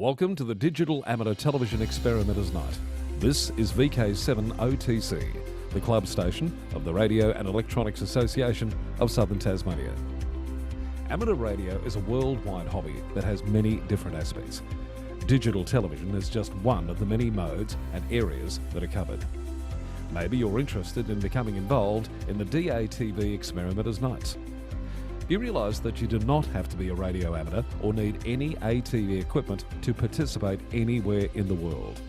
Welcome to the Digital Amateur Television Experimenters Night. This is VK7OTC, the club station of the Radio and Electronics Association of Southern Tasmania. Amateur radio is a worldwide hobby that has many different aspects. Digital television is just one of the many modes and areas that are covered. Maybe you're interested in becoming involved in the DATV Experimenters Nights. You realise that you do not have to be a radio amateur or need any ATV equipment to participate anywhere in the world.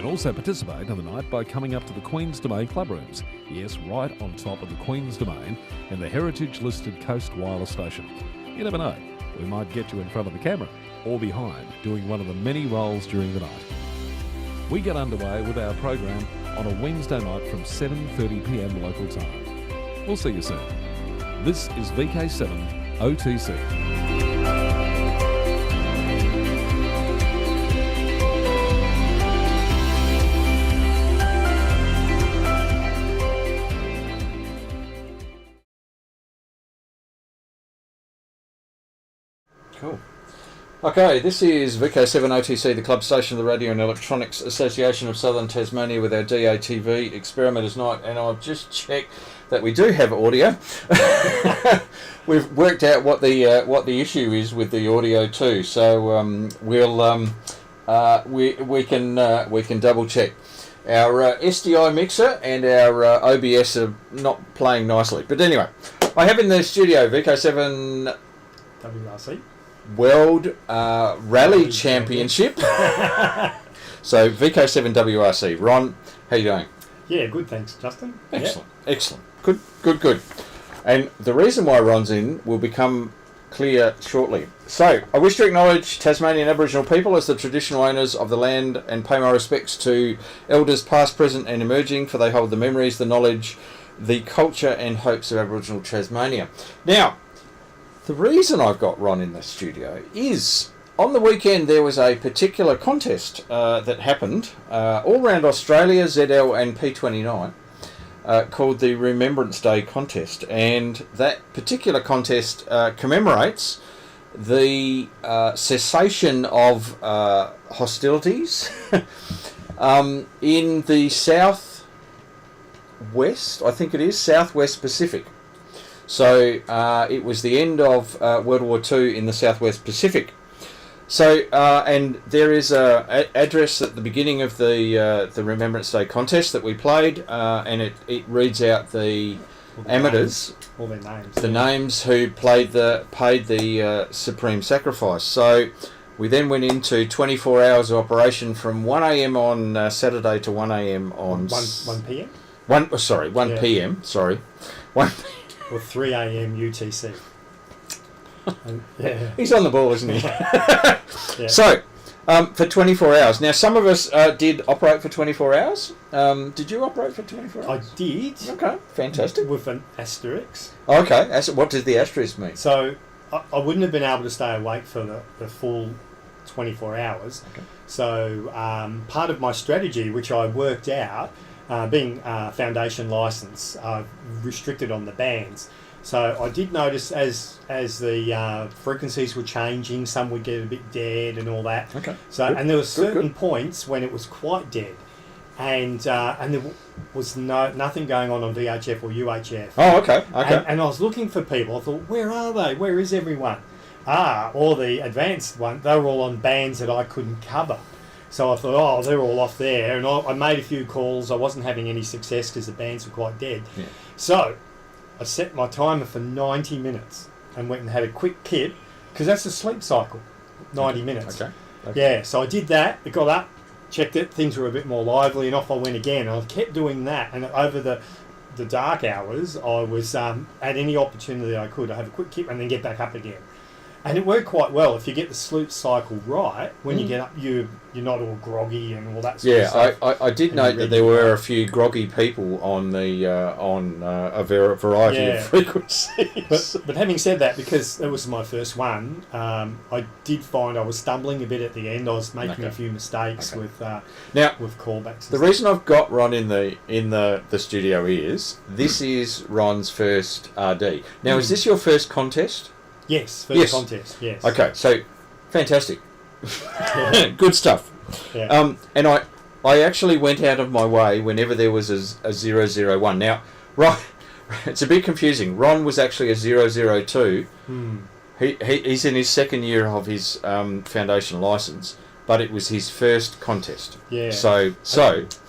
Also participate in the night by coming up to the Queen's Domain clubrooms. Yes, right on top of the Queen's Domain in the heritage-listed Coast Wireless Station. You never know, we might get you in front of the camera or behind doing one of the many roles during the night. We get underway with our program on a Wednesday night from 7:30 p.m. local time. We'll see you soon. This is VK7 OTC. Cool. Okay, this is VK7OTC, the club station of the Radio and Electronics Association of Southern Tasmania with our DATV Experimenters Night, and I've just checked that we do have audio. We've worked out what the issue is with the audio too, so we can double check. Our SDI mixer and our OBS are not playing nicely, but anyway, I have in the studio VK7 WRC. World Rally Championship. So VK7WRC. Ron, how you doing? Yeah, good, thanks, Justin. Excellent, excellent. Good. And the reason why Ron's in will become clear shortly. So, I wish to acknowledge Tasmanian Aboriginal people as the traditional owners of the land and pay my respects to elders past, present and emerging, for they hold the memories, the knowledge, the culture and hopes of Aboriginal Tasmania. Now, the reason I've got Ron in the studio is on the weekend there was a particular contest that happened all around Australia, ZL and P29, called the Remembrance Day contest, and that particular contest commemorates the cessation of hostilities in the southwest, I think it is, Southwest Pacific. So it was the end of World War II in the Southwest Pacific. So and there is a address at the beginning of the Remembrance Day contest that we played, and it reads out the amateurs, all their names, the names who paid the supreme sacrifice. So we then went into 24 hours of operation from 1 a.m. on Saturday to 1 a.m. on 1 p.m. 1 p.m. Sorry, 1 p.m. or 3 a.m. UTC. Yeah. He's on the ball, isn't he? Yeah. So, for 24 hours. Now, some of us did operate for 24 hours. Did you operate for 24 hours? I did. Okay, fantastic. With an asterisk. Okay, what does the asterisk mean? So, I wouldn't have been able to stay awake for the full 24 hours. Okay. So, part of my strategy, which I worked out, being foundation license, restricted on the bands. So I did notice as the frequencies were changing, some would get a bit dead and all that. Okay. So good. And there were certain points when it was quite dead, and there was nothing going on VHF or UHF. Oh, okay. And I was looking for people. I thought, where are they? Where is everyone? All the advanced ones, they were all on bands that I couldn't cover. So I thought, oh, they're all off there. And I made a few calls. I wasn't having any success because the bands were quite dead. Yeah. So I set my timer for 90 minutes and went and had a quick kip, because that's a sleep cycle, 90 minutes. Okay. Yeah, so I did that, I got up, checked it, things were a bit more lively, and off I went again. And I kept doing that, and over the dark hours, I was, at any opportunity I could, I have a quick kip and then get back up again. And it worked quite well. If you get the sleep cycle right, when you get up, you're not all groggy and all that sort of stuff. Yeah, I did note that there were a few groggy people on the a variety of frequencies. But having said that, because that was my first one, I did find I was stumbling a bit at the end. I was making a few mistakes with callbacks. The reason I've got Ron in the studio is this is Ron's first RD. Now, is this your first contest? Yes, first contest, yes. Okay, so fantastic. Good stuff. Yeah. And I actually went out of my way whenever there was a 001. Now, Ron, it's a bit confusing. Ron was actually a 002. He's in his second year of his foundation license, but it was his first contest. Yeah. So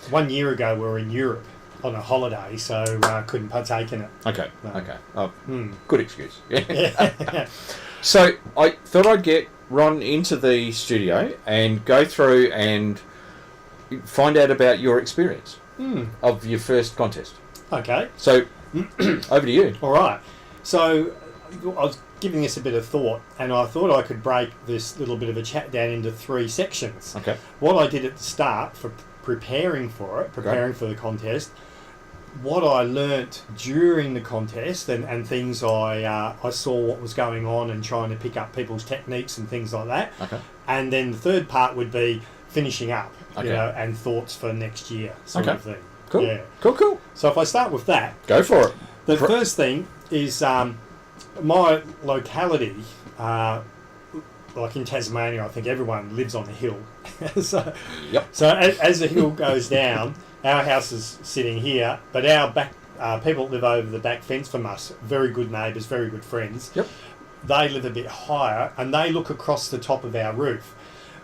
1 year ago we were in Europe on a holiday, so couldn't partake in it. Okay. No. Okay. Oh, good excuse. Yeah. So I thought I'd get Ron into the studio and go through and find out about your experience of your first contest. Okay. So over to you. All right. So I was giving this a bit of thought, and I thought I could break this little bit of a chat down into 3 sections. Okay. What I did at the start for preparing for the contest, what I learnt during the contest, and things I saw what was going on and trying to pick up people's techniques and things like that. Okay. And then the third part would be finishing up, Okay. you know, and thoughts for next year, sort of thing. Cool. Yeah. Cool. So if I start with that, Go for it. the first thing is my locality, like in Tasmania, I think everyone lives on a hill. So as the hill goes down, our house is sitting here, but our back people that live over the back fence from us, very good neighbours, very good friends. Yep. They live a bit higher, and they look across the top of our roof.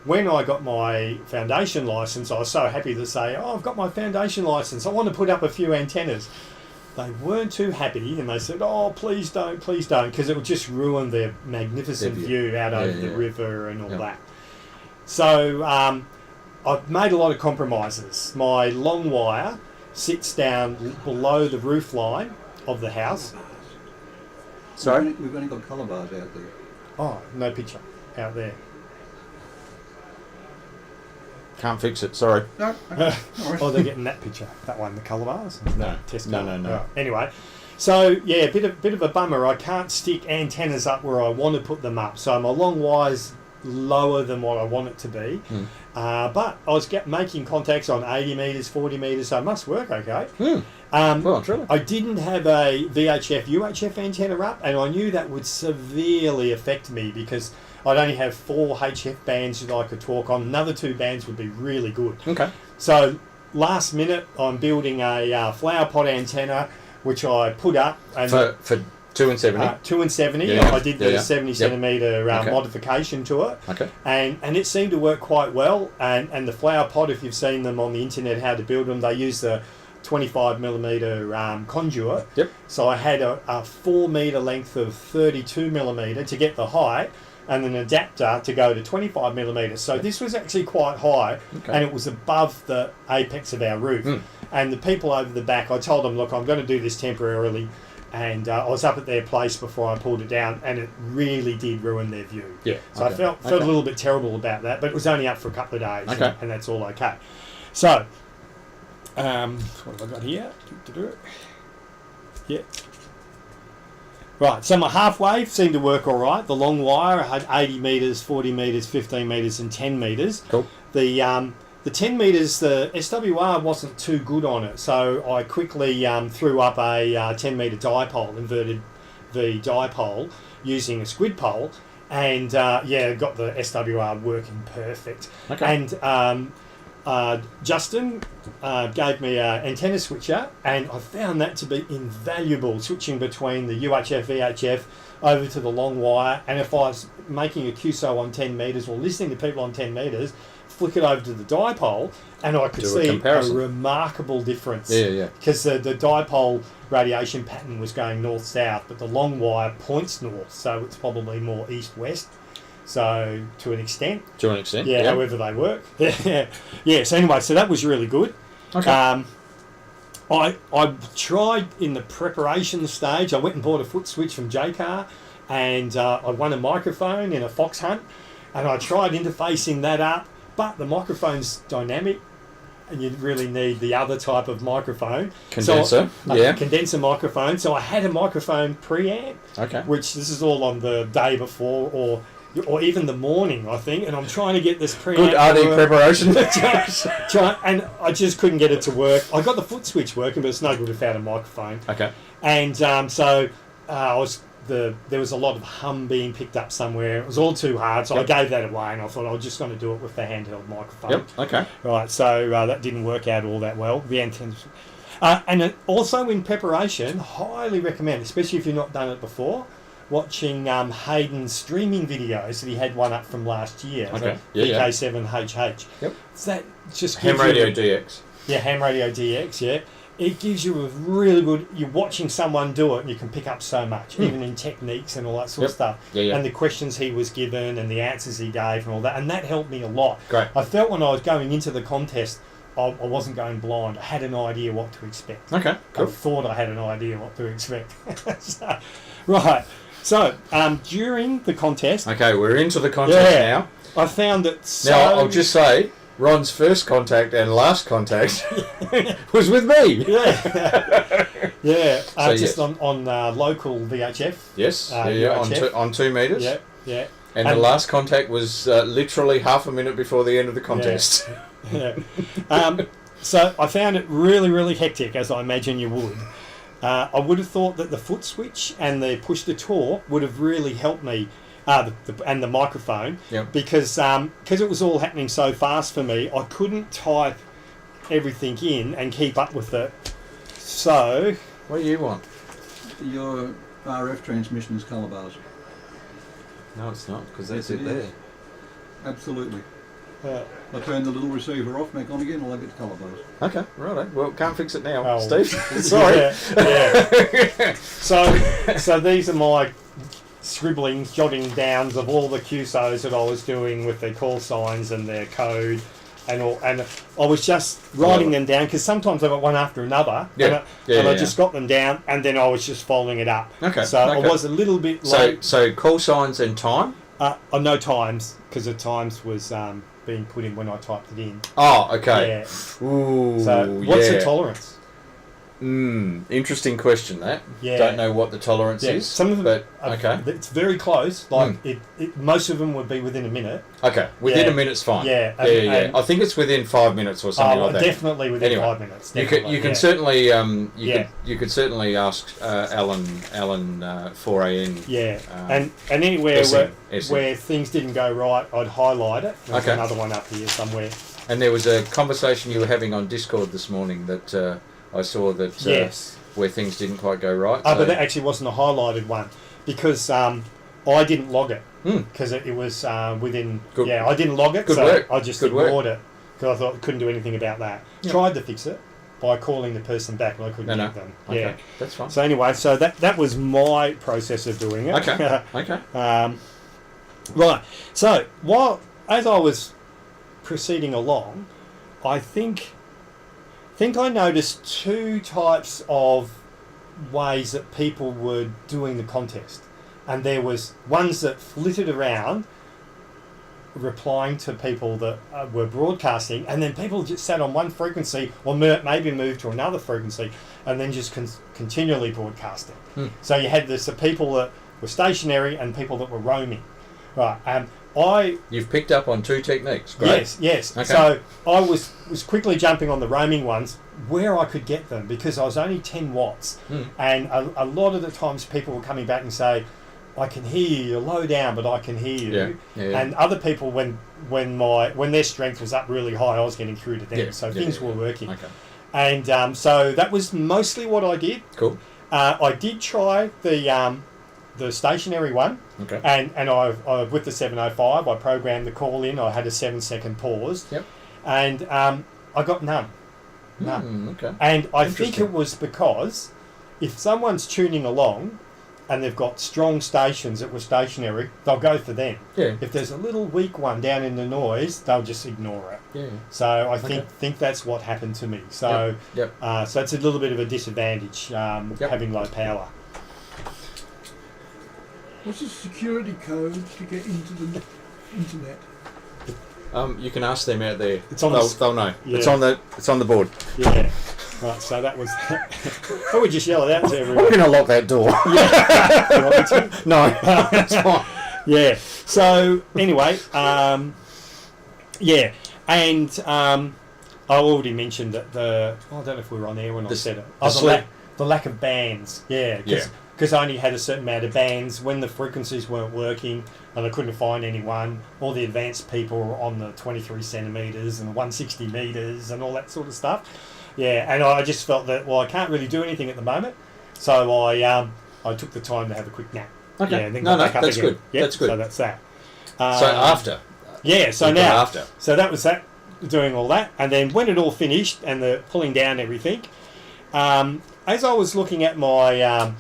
When I got my foundation licence, I was so happy to say, "Oh, I've got my foundation licence. I want to put up a few antennas." They weren't too happy, and they said, "Oh, please don't," because it would just ruin their magnificent view out over the river and all that. So I've made a lot of compromises. My long wire sits down below the roof line of the house. Sorry? We've only got colour bars out there. Oh, no picture out there. Can't fix it, sorry. No. Oh, they're getting that picture. That one, the colour bars? No. Test No. Right. Anyway, so yeah, bit of a bummer. I can't stick antennas up where I want to put them up. So my long wire's lower than what I want it to be. But I was making contacts on 80 metres, 40 metres, so it must work okay. Well, truly. I didn't have a VHF, UHF antenna up, and I knew that would severely affect me because I'd only have 4 HF bands that I could talk on. Another 2 bands would be really good. Okay. So last minute, I'm building a flower pot antenna, which I put up. And For 2 and 70? 2 and 70. Yeah. I did the 70 centimetre modification to it. Okay. And it seemed to work quite well. And the flower pot, if you've seen them on the internet, how to build them, they use the 25mm conduit. Yep. So I had a 4 metre length of 32mm to get the height, and an adapter to go to 25mm. So this was actually quite high, and it was above the apex of our roof. And the people over the back, I told them, look, I'm going to do this temporarily. And I was up at their place before I pulled it down, and it really did ruin their view. Yeah. So I felt a little bit terrible about that, but it was only up for a couple of days, Okay. and that's all okay. So, what have I got here? Yeah. Right, so my half wave seemed to work all right. The long wire had 80 metres, 40 metres, 15 metres, and 10 metres. Cool. The 10 metres, the SWR wasn't too good on it, so I quickly threw up a 10 metre dipole, inverted V dipole, using a squid pole, and got the SWR working perfect. Okay. And Justin gave me an antenna switcher, and I found that to be invaluable, switching between the UHF, VHF over to the long wire. And if I was making a QSO on 10 metres or listening to people on 10 metres, flick it over to the dipole, and I could see a remarkable difference. Yeah. Because the dipole radiation pattern was going north-south, but the long wire points north, so it's probably more east-west. So, to an extent. Yeah. However they work. Yeah, so anyway, so that was really good. Okay. I tried in the preparation stage, I went and bought a foot switch from Jcar, and I won a microphone in a fox hunt, and I tried interfacing that up, but the dynamic, and you really need the other type of microphone. Condenser, Condenser microphone. So I had a microphone preamp, which this is all on the day before, or even the morning, I think, and I'm trying to get this preamp. Good RD preparation. And I just couldn't get it to work. I got the foot switch working, but it's no good without a microphone. Okay. And there was a lot of hum being picked up somewhere. It was all too hard, so I gave that away, and I thought I was just going to do it with the handheld microphone. Yep. Okay. Right. So that didn't work out all that well. The antennas. And also in preparation, highly recommend, especially if you've not done it before, watching Hayden's streaming videos that he had one up from last year. Okay. VK7HH. Yep. So that just Ham Radio DX. Yeah, Ham Radio DX. Yeah. It gives you a really good. You're watching someone do it, and you can pick up so much, even in techniques and all that sort of stuff. Yeah. And the questions he was given, and the answers he gave, and all that, and that helped me a lot. Great. I felt when I was going into the contest, I wasn't going blind. I had an idea what to expect. Okay. Cool. I thought I had an idea what to expect. Right. So, during the contest... Okay, we're into the contest now. I found that Now, I'll just say, Ron's first contact and last contact was with me. Yeah. So, just on local VHF. Yes, UHF. on 2 metres. Yeah. And the last contact was literally half a minute before the end of the contest. Yeah. So I found it really, really hectic, as I imagine you would. I would have thought that the foot switch and the push to talk would have really helped me, and the microphone, because it was all happening so fast for me, I couldn't type everything in and keep up with it. So... What do you want? Your RF transmission is colour bars. No, it's not, because that's Yes, it it there. is. Absolutely. I turn the little receiver off, back on again, and I get colour bars. Okay, righto. Well, can't fix it now, Oh. Steve. Sorry. Yeah. So these are my scribblings, jotting downs of all the QSOs that I was doing with their call signs and their code and all. And I was just writing them down, because sometimes I got one after another. And I just got them down, and then I was just following it up. Okay. So I was a little bit late. So call signs and time? No times, because the times was being put in when I typed it in. Oh, okay. Yeah. Ooh, So what's the tolerance? Interesting question, that. Yeah. Don't know what the tolerance is. Some of them, but okay. It's very close. Like most of them would be within a minute. Okay, within a minute's fine. Yeah. Yeah. I think it's within 5 minutes or something like that. Definitely within 5 minutes. Definitely, you can certainly you could certainly ask Alan 4AN. Yeah, and anywhere SM. where things didn't go right, I'd highlight it. There's another one up here somewhere. And there was a conversation you were having on Discord this morning that I saw that where things didn't quite go right. But that actually wasn't a highlighted one, because I didn't log it, because it was within. I didn't log it, I just ignored it, because I thought I couldn't do anything about that. Tried to fix it by calling the person back, and I couldn't get them. Okay. That's fine. So anyway, so that was my process of doing it. Okay. Right. So as I was proceeding along, I think I noticed two types of ways that people were doing the contest. And there was ones that flitted around replying to people that were broadcasting, and then people just sat on one frequency, or maybe moved to another frequency, and then just continually broadcasting. So you had the people that were stationary and people that were roaming. Right. You've picked up on two techniques. Great. Yes. Okay. So I was quickly jumping on the roaming ones where I could get them, because I was only 10 watts. And a lot of the times people were coming back and say, I can hear you, you're low down, but I can hear you. Yeah. And other people, when when their strength was up really high, I was getting through to them. Yeah, So yeah, things yeah, were yeah. working. Okay. And so that was mostly what I did. Cool. I did try the stationary one. Okay. And I with the 705, I programmed the call in. I had a 7-second pause. Yep. And I got none. Okay. And I think Interesting. it was because if someone's tuning along and they've got strong stations that were stationary, they'll go for them. Yeah. If there's a little weak one down in the noise, they'll just ignore it. Yeah. So I think that's what happened to me. So Yep. so it's a little bit of a disadvantage having low power. What's the security code to get into the internet? You can ask them out there. It's on they'll know. Yeah. It's on the board. Yeah. Right, so that was... I would just yell it out to everyone. We're going to lock that door. You want me to? No, that's fine. Yeah. So anyway, yeah, and I already mentioned that I don't know if we were on air when I said it. The lack of bands. Yeah. Because I only had a certain amount of bands when the frequencies weren't working and I couldn't find anyone. All the advanced people were on the 23 centimeters and 160 meters and all that sort of stuff. Yeah, and I just felt that I can't really do anything at the moment, so I took the time to have a quick nap. Okay. Yeah, and then No, got back up that's again. good. Yep, That's good. So that's that. So after. Yeah, so You've now. got after. So that was that, doing all that. And then when it all finished and the pulling down everything, as I was looking at my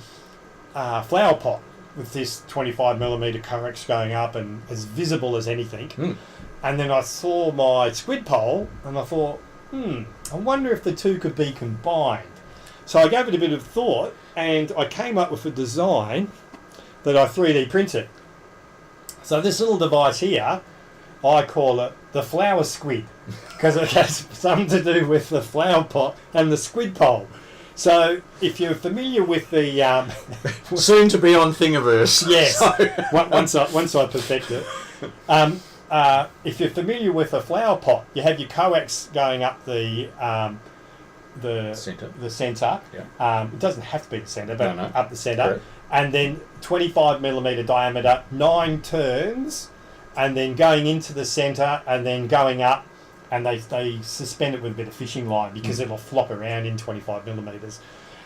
flower pot with this 25mm coax going up and as visible as anything, and then I saw my squid pole and I thought, I wonder if the two could be combined. So I gave it a bit of thought and I came up with a design that I 3D printed. So this little device here, I call it the Flower-Squid because it has something to do with the flower pot and the squid pole. So if you're familiar with the... Soon to be on Thingiverse. Yes, once I perfect it. If you're familiar with a flower pot, you have your coax going up the Centre. The centre. Yeah. It doesn't have to be the centre, but No. up the centre. Correct. And then 25mm diameter, 9 turns, and then going into the centre and then going up, and they suspend it with a bit of fishing line because it'll flop around in 25mm.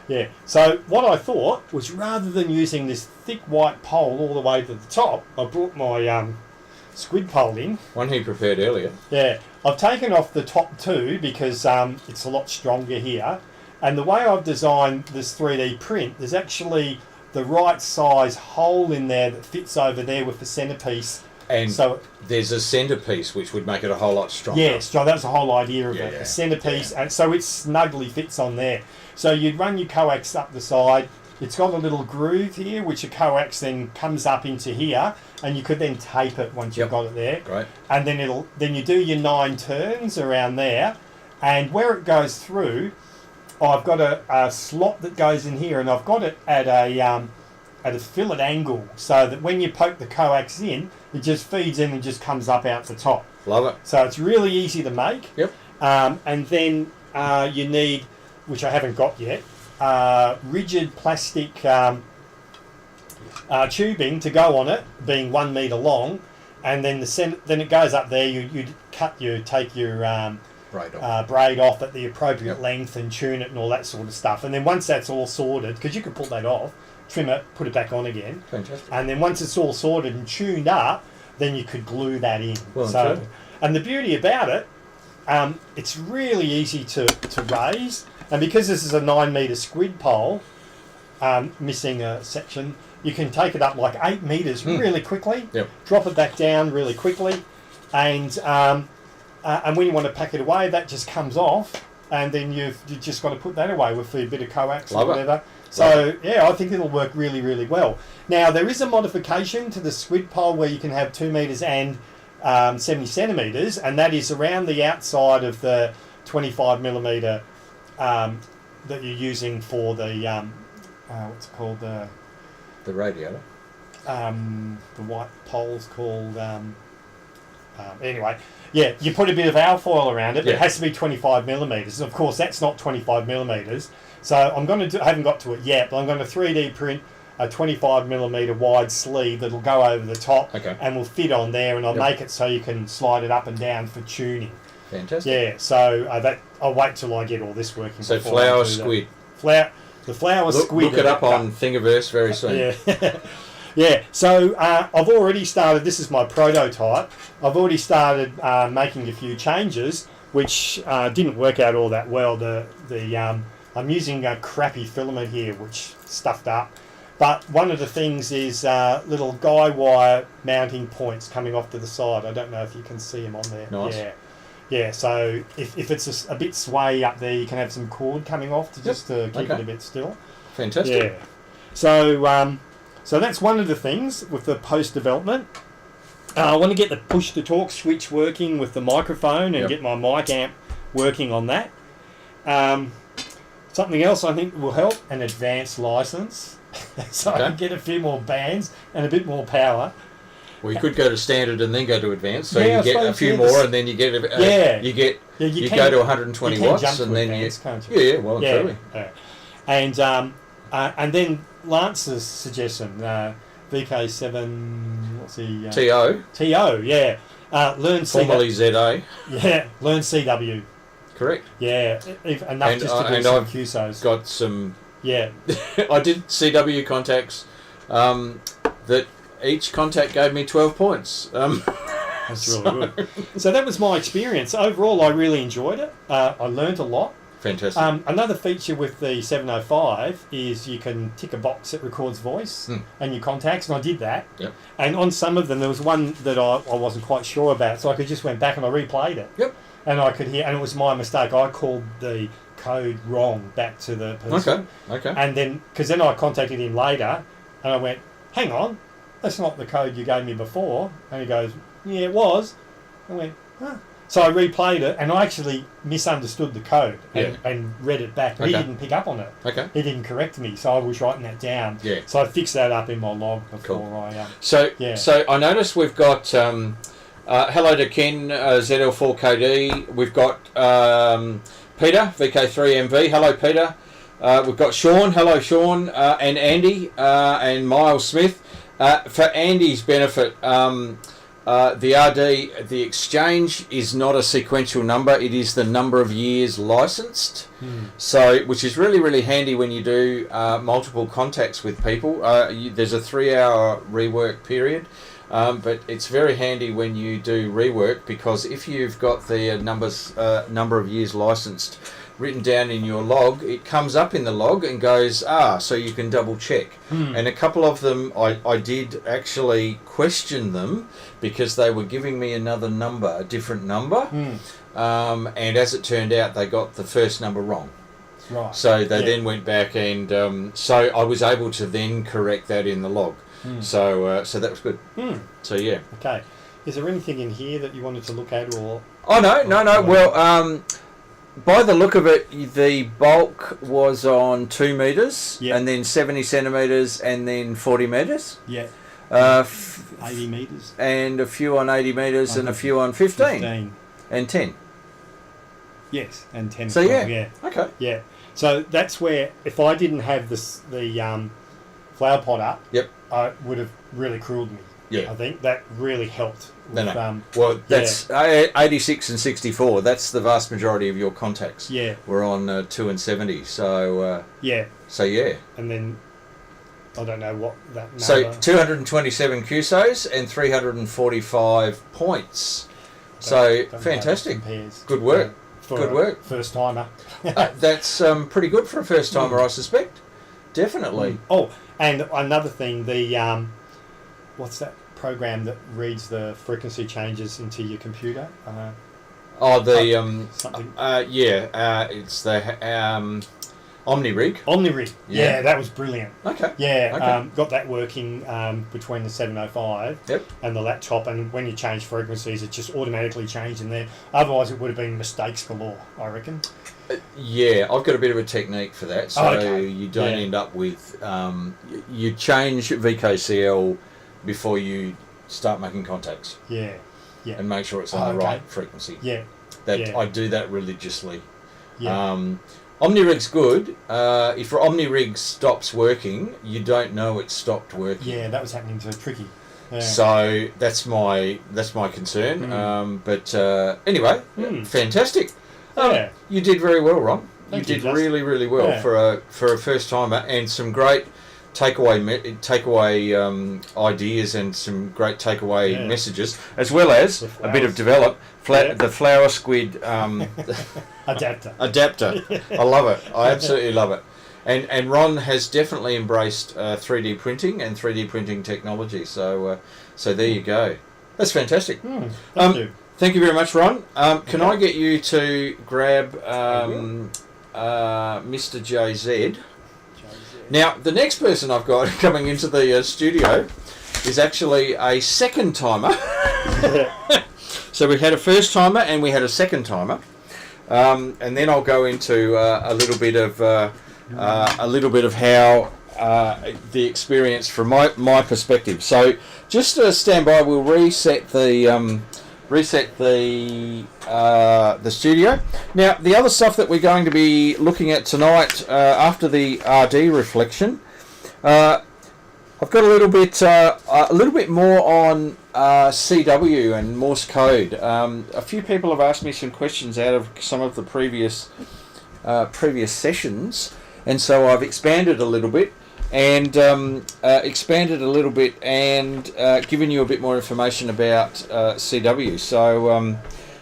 Yeah. So what I thought was rather than using this thick white pole all the way to the top, I brought my squid pole in. One he prepared earlier. Yeah, I've taken off the top two because it's a lot stronger here. And the way I've designed this 3D print, there's actually the right size hole in there that fits over there with the centerpiece. And so there's a centerpiece which would make it a whole lot stronger. yeah, so that's the whole idea of it. Yeah. A centerpiece, and so it snugly fits on there. So you'd run your coax up the side. It's got a little groove here, which your coax then comes up into here, and you could then tape it once you've got it there. Great. And then you do your 9 turns around there, and where it goes through, I've got a slot that goes in here, and I've got it at a fillet angle, so that when you poke the coax in, it just feeds in and just comes up out the top. Love it. So it's really easy to make. Yep. And then you need, which I haven't got yet, rigid plastic tubing to go on it, being 1 metre long, and then then it goes up there. You take your braid off at the appropriate length and tune it and all that sort of stuff. And then once that's all sorted, because you can pull that off, trim it, put it back on again. Fantastic. And then once it's all sorted and tuned up, then you could glue that in. Well, so, sure. and the beauty about it, it's really easy to raise. And because this is a 9 metre squid pole, missing a section, you can take it up like 8 metres really quickly, drop it back down really quickly, and when you want to pack it away, that just comes off, and then you've just got to put that away with a bit of coax or whatever. So yeah, I think it'll work really, really well. Now there is a modification to the squid pole where you can have 2 metres and 70 centimetres, and that is around the outside of the 25mm that you're using for the what's it called, the radiator. The white pole's called anyway. Yeah, you put a bit of alfoil around it, but it has to be 25mm. Of course, that's not 25mm. So I'm going to I haven't got to it yet, but I'm going to 3D print a 25mm wide sleeve that'll go over the top Okay. and will fit on there, and I'll make it so you can slide it up and down for tuning. Fantastic. Yeah, so that I'll wait till I get all this working. So before I do that. Flower-Squid. The Flower-Squid. Look it up on Thingiverse very soon. Yeah. Yeah, so I've already started, this is my prototype, I've already started making a few changes, which didn't work out all that well. I'm using a crappy filament here, which stuffed up. But one of the things is little guy wire mounting points coming off to the side. I don't know if you can see them on there. Nice. Yeah. Yeah, so if it's a bit sway up there, you can have some cord coming off to just to keep it a bit still. Fantastic. Yeah. So so that's one of the things with the post-development. I want to get the push-to-talk switch working with the microphone and get my mic amp working on that. Something else I think will help, an advanced license. So I can get a few more bands and a bit more power. Well, you could go to standard and then go to advanced, so Yeah, you get a few more, and then you get you go to 120 watts, and then advanced, can't you. Yeah, well, truly. And then Lance's suggestion, VK7, what's he? TO, yeah. Learn formerly ZA. Yeah, learn CW. Correct. Yeah, enough just to do some QSOs. Got some. Yeah. I did CW contacts that each contact gave me 12 points. That's really good. So that was my experience. Overall, I really enjoyed it. I learned a lot. Fantastic. Another feature with the 705 is you can tick a box that records voice and your contacts, and I did that. Yep. And on some of them, there was one that I wasn't quite sure about, so I just went back and I replayed it. Yep. And I could hear, and it was my mistake. I called the code wrong back to the person. Okay. And then, because then I contacted him later, and I went, "Hang on, that's not the code you gave me before." And he goes, "Yeah, it was." I went, "Huh." So I replayed it, and I actually misunderstood the code and read it back. But he didn't pick up on it. Okay. He didn't correct me, so I was writing that down. Yeah. So I fixed that up in my log before I... So I noticed we've got... hello to Ken, ZL4KD. We've got Peter, VK3MV. Hello, Peter. We've got Sean. Hello, Sean. And Andy and Miles Smith. For Andy's benefit... the RD, the exchange is not a sequential number, it is the number of years licensed. So, which is really, really handy when you do multiple contacts with people. There's a 3-hour rework period, but it's very handy when you do rework, because if you've got the number of years licensed written down in your log, it comes up in the log and goes, so you can double check. And a couple of them, I did actually question them because they were giving me another number, a different number. And as it turned out, they got the first number wrong. Right. So they then went back, and so I was able to then correct that in the log. So that was good. So yeah. Okay. Is there anything in here that you wanted to look at, or? Oh no. Well, by the look of it, the bulk was on 2 metres, and then 70 centimetres, and then 40 metres. Yeah. 80 metres. And a few on 80 metres, and a few on 15. And 10. Yes, and 10. So yeah. Okay. Yeah. So that's where, if I didn't have the flower pot up, I would have really crewed me. Yeah. I think that really helped. Well, that's 86 and 64. That's the vast majority of your contacts. Yeah. We're on 2 and 70. So So yeah. And then I don't know what that number. So 227 QSOs and 345 points. So fantastic. Good work. Good work. First timer. That's pretty good for a first timer, I suspect. Definitely. Oh, and another thing, the what's that program that reads the frequency changes into your computer? It's the OmniRig. OmniRig. Yeah, that was brilliant. Okay. Yeah, got that working between the 705 and the laptop, and when you change frequencies, it just automatically changed in there. Otherwise, it would have been mistakes galore, I reckon. Yeah, I've got a bit of a technique for that, so you don't end up with... you change VKCL before you start making contacts. Yeah. And make sure it's on the right frequency. Yeah. I do that religiously. Yeah. OmniRig's good. If your OmniRig stops working, you don't know it stopped working. Yeah, that was happening to Tricky. Yeah. So that's my concern. But anyway, fantastic. Yeah. You did very well, Ron. Thank you you, did Justin. really, really well for a first timer, and some great takeaway ideas and some great takeaway messages, as well as a bit of the Flower-Squid adapter. I love it. I absolutely love it. And Ron has definitely embraced 3D printing and 3D printing technology. So there you go. That's fantastic. Thank you. Thank you very much, Ron. Can I get you to grab Mr. JZ? Now, the next person I've got coming into the studio is actually a second timer. So we had a first timer and we had a second timer, and then I'll go into a little bit of how the experience from my perspective. So just stand by. We'll reset the studio. Now, the other stuff that we're going to be looking at tonight after the RD reflection, I've got a little bit more on CW and Morse code. A few people have asked me some questions out of some of the previous sessions, and so I've expanded a little bit and given you a bit more information about CW.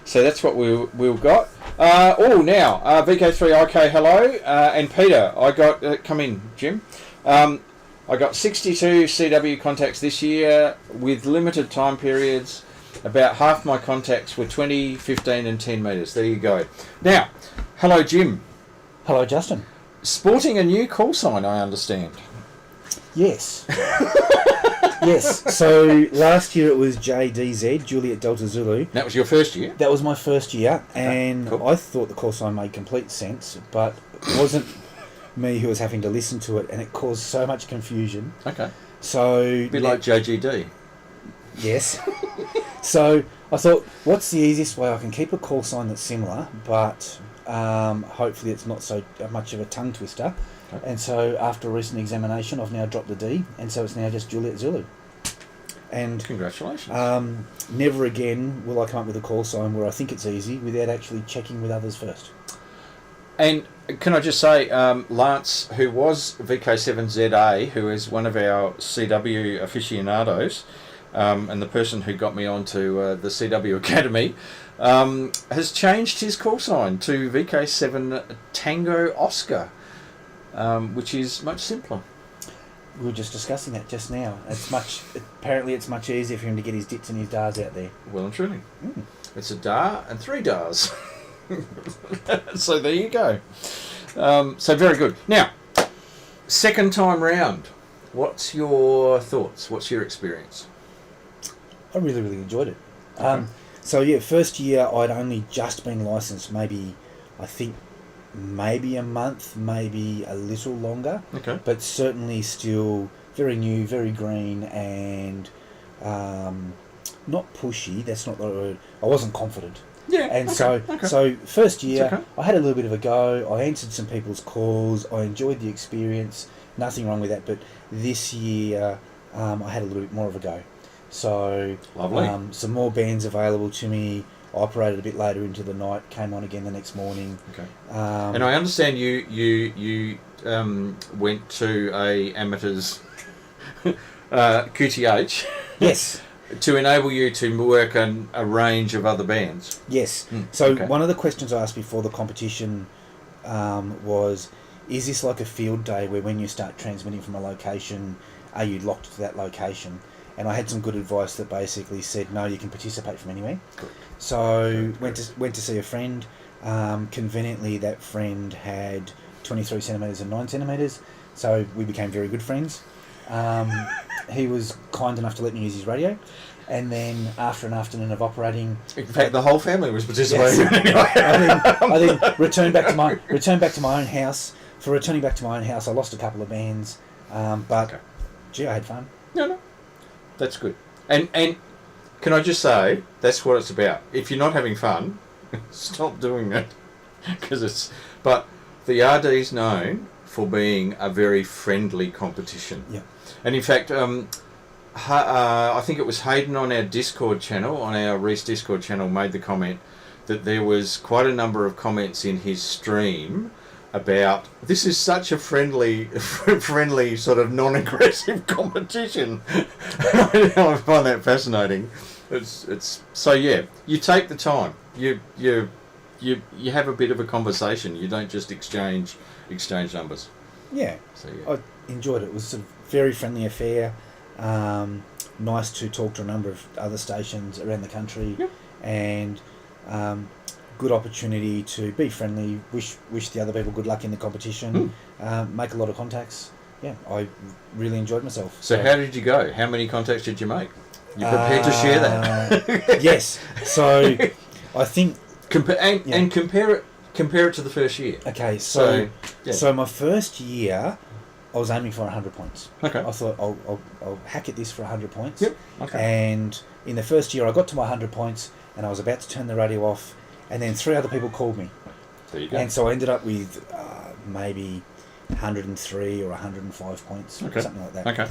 So that's what we've got. Now VK3IK, hello, and Peter, I got come in, Jim. I got 62 CW contacts this year with limited time periods. About half my contacts were 20, 15 and 10 metres. There you go. Now, hello Jim. Hello Justin. Sporting a new call sign, I understand. Yes. Yes. So last year it was JDZ, Juliet Delta Zulu. That was your first year? That was my first year, Okay, and cool. I thought the call sign made complete sense, but it wasn't me who was having to listen to it, and it caused so much confusion. Okay. So A bit like JGD. Yes. So I thought, what's the easiest way I can keep a call sign that's similar, but hopefully it's not so much of a tongue twister. Okay. And so after a recent examination, I've now dropped the D, and so it's now just Juliet Zulu. And Congratulations. never again will I come up with a call sign where I think it's easy without actually checking with others first. And can I just say, Lance, who was VK7ZA, who is one of our CW aficionados, and the person who got me onto the CW Academy, has changed his call sign to VK7 Tango Oscar, which is much simpler. We were just discussing that just now. Apparently it's much easier for him to get his dits and his dars out there. Well and truly. It's a dar and 3 dars. So there you go. So very good. Now, second time round, what's your thoughts? What's your experience? I really, really enjoyed it. Okay. So yeah, first year I'd only just been licensed, maybe a month, maybe a little longer. Okay. But certainly still very new, very green, and not pushy. That's not the word. I wasn't confident. Yeah. And okay. so first year, okay. I had a little bit of a go. I answered some people's calls. I enjoyed the experience. Nothing wrong with that. But this year, I had a little bit more of a go. So Lovely. some more bands available to me. I operated a bit later into the night. Came on again the next morning. Okay. And I understand you went to a amateur's QTH. Yes. To enable you to work on a range of other bands. Yes. Okay. One of the questions I asked before the competition was, is this like a field day where when you start transmitting from a location, are you locked to that location? And I had some good advice that basically said, no, you can participate from anywhere. Correct. So went to see a friend. Conveniently, that friend had 23 centimetres and 9 centimetres, so we became very good friends. He was kind enough to let me use his radio, and then after an afternoon of operating, In fact, the whole family was participating. Yes. I then returned back to my own house. For returning back to my own house, I lost a couple of bands, but Okay. gee, I had fun. No, that's good. And can I just say, that's what it's about. If you're not having fun, stop doing that. But the RD's known for being a very friendly competition. Yeah. And in fact, I think it was Hayden on our Discord channel, on our Reast Discord channel, made the comment that there was quite a number of comments in his stream about this is such a friendly sort of non-aggressive competition. I find that fascinating. It's so yeah. You take the time. You have a bit of a conversation. You don't just exchange numbers. Yeah. So yeah. I enjoyed it. It was sort of very friendly affair. Nice to talk to a number of other stations around the country, Yep. and good opportunity to be friendly. Wish the other people good luck in the competition. Make a lot of contacts. Yeah, I really enjoyed myself. So how did you go? How many contacts did you make? You prepared to share that? Yes. So I think And compare it to the first year. okay. So yeah. my first year, I was aiming for 100 points. Okay. I thought I'll hack at this for 100 points. Yep. Okay. And in the first year, I got to my 100 points, and I was about to turn the radio off, and then 3 other people called me, There you go. and so I ended up with maybe 103 or 105 points, Okay. something like that. Okay.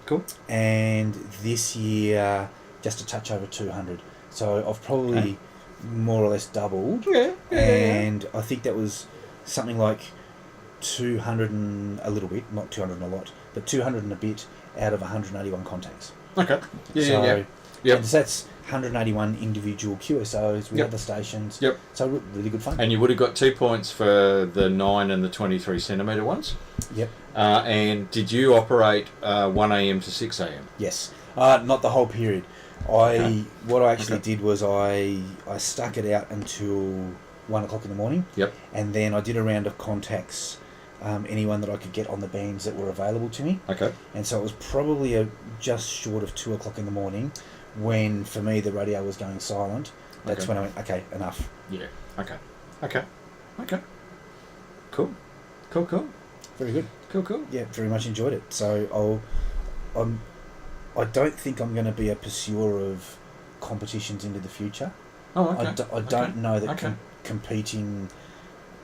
Cool. And this year, just a touch over 200. So I've probably more or less doubled. Yeah. And I think that was something like 200 and a little bit, not 200 and a lot, but 200 and a bit out of 181 contacts. Okay. Yeah. So, yeah. Yep. And that's 181 individual QSOs with Yep. other stations. Yep. So really good fun. And you would have got 2 points for the 9 and the 23 centimetre ones. Yep. And did you operate 1 a.m. to 6 a.m.? Yes. Not the whole period. What I actually Okay. did was I stuck it out until 1 o'clock in the morning. Yep. And then I did a round of contacts, anyone that I could get on the bands that were available to me. Okay. And so it was probably just short of 2 o'clock in the morning when, for me, the radio was going silent. That's Okay. when I went, okay, enough. Yeah. Okay. Okay. Okay. Cool. Cool. Cool. Very good. Cool. Cool. Yeah, very much enjoyed it. So I don't think I'm going to be a pursuer of competitions into the future. Oh, okay. I don't know that Okay. competing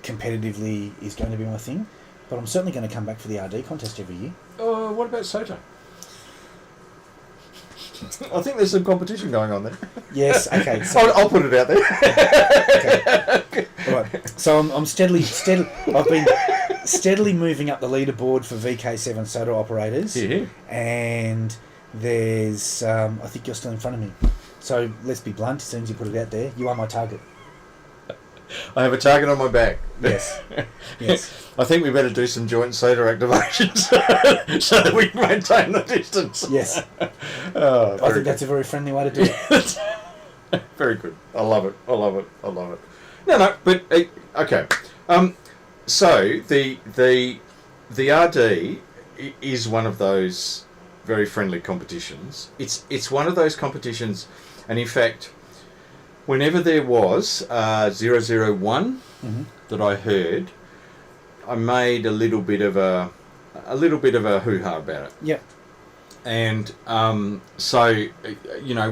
competitively is going to be my thing, but I'm certainly going to come back for the RD contest every year. What about SOTA? I think there's some competition going on there. Yes, okay. So, I'll put it out there. okay. All right. So I'm steadily. I've been steadily moving up the leaderboard for VK7 SOTA operators. Yeah. And there's, I think you're still in front of me. So let's be blunt. As soon as you put it out there, you are my target. I have a target on my back. Yes. Yes. I think we better do some joint SOTA activations so that we can maintain the distance. Yes. Oh, I think that's a very friendly way to do it. very good. I love it. I love it. I love it. No, but okay. So the RD is one of those very friendly competitions. It's one of those competitions, and in fact, whenever there was 001 that I heard, I made a little bit of a hoo-ha about it. Yep. And so,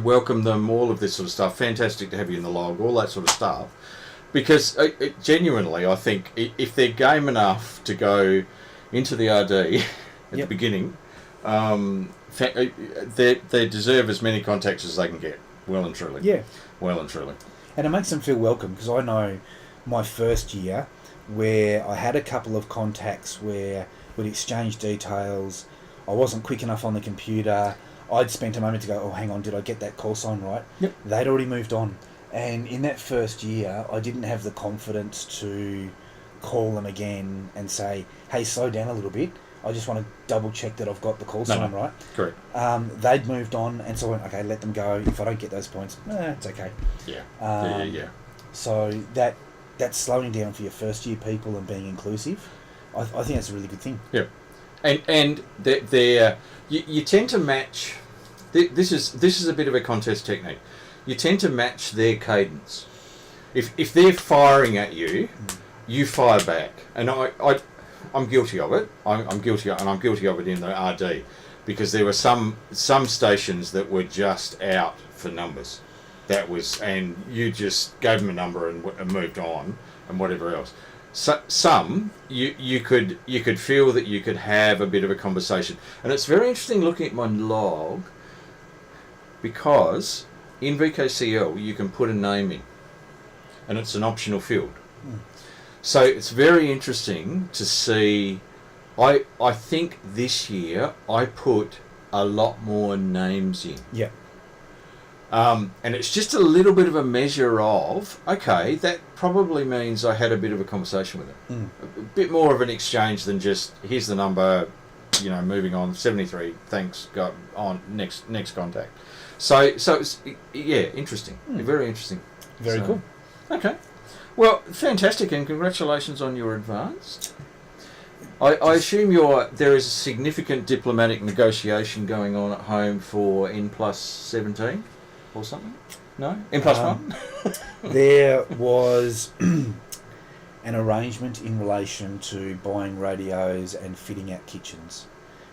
welcome them, all of this sort of stuff. Fantastic to have you in the log, all that sort of stuff. Because genuinely, I think if they're game enough to go into the RD at the beginning, they deserve as many contacts as they can get. Well and truly. Yeah. Well and truly. And it makes them feel welcome, because I know my first year where I had a couple of contacts where we'd exchange details. I wasn't quick enough on the computer. I'd spent a moment to go, oh, hang on, did I get that call sign right? Yep. They'd already moved on. And in that first year, I didn't have the confidence to call them again and say, hey, slow down a little bit. I just want to double check that I've got the call sign right. Correct. They'd moved on, and so I went, okay, let them go. If I don't get those points, it's okay. Yeah. Yeah. So that's slowing down for your first year people and being inclusive. I think that's a really good thing. Yeah. And you tend to match. This is a bit of a contest technique. You tend to match their cadence. If they're firing at you, you fire back. And I'm guilty of it. I'm guilty of it in the RD, because there were some stations that were just out for numbers. And you just gave them a number and moved on and whatever else. some you could feel that you could have a bit of a conversation, and it's very interesting looking at my log, because in VKCL you can put a name in, and it's an optional field. So it's very interesting to see. I think this year I put a lot more names in. Yeah. And it's just a little bit of a measure of, okay, that probably means I had a bit of a conversation with it. A bit more of an exchange than just, here's the number, moving on, 73, thanks, go on, next contact. So it's, yeah, interesting. Very interesting. Very cool. Okay. Well, fantastic, and congratulations on your advance. I assume there is a significant diplomatic negotiation going on at home for N+17 or something? No? N+1? There was an arrangement in relation to buying radios and fitting out kitchens.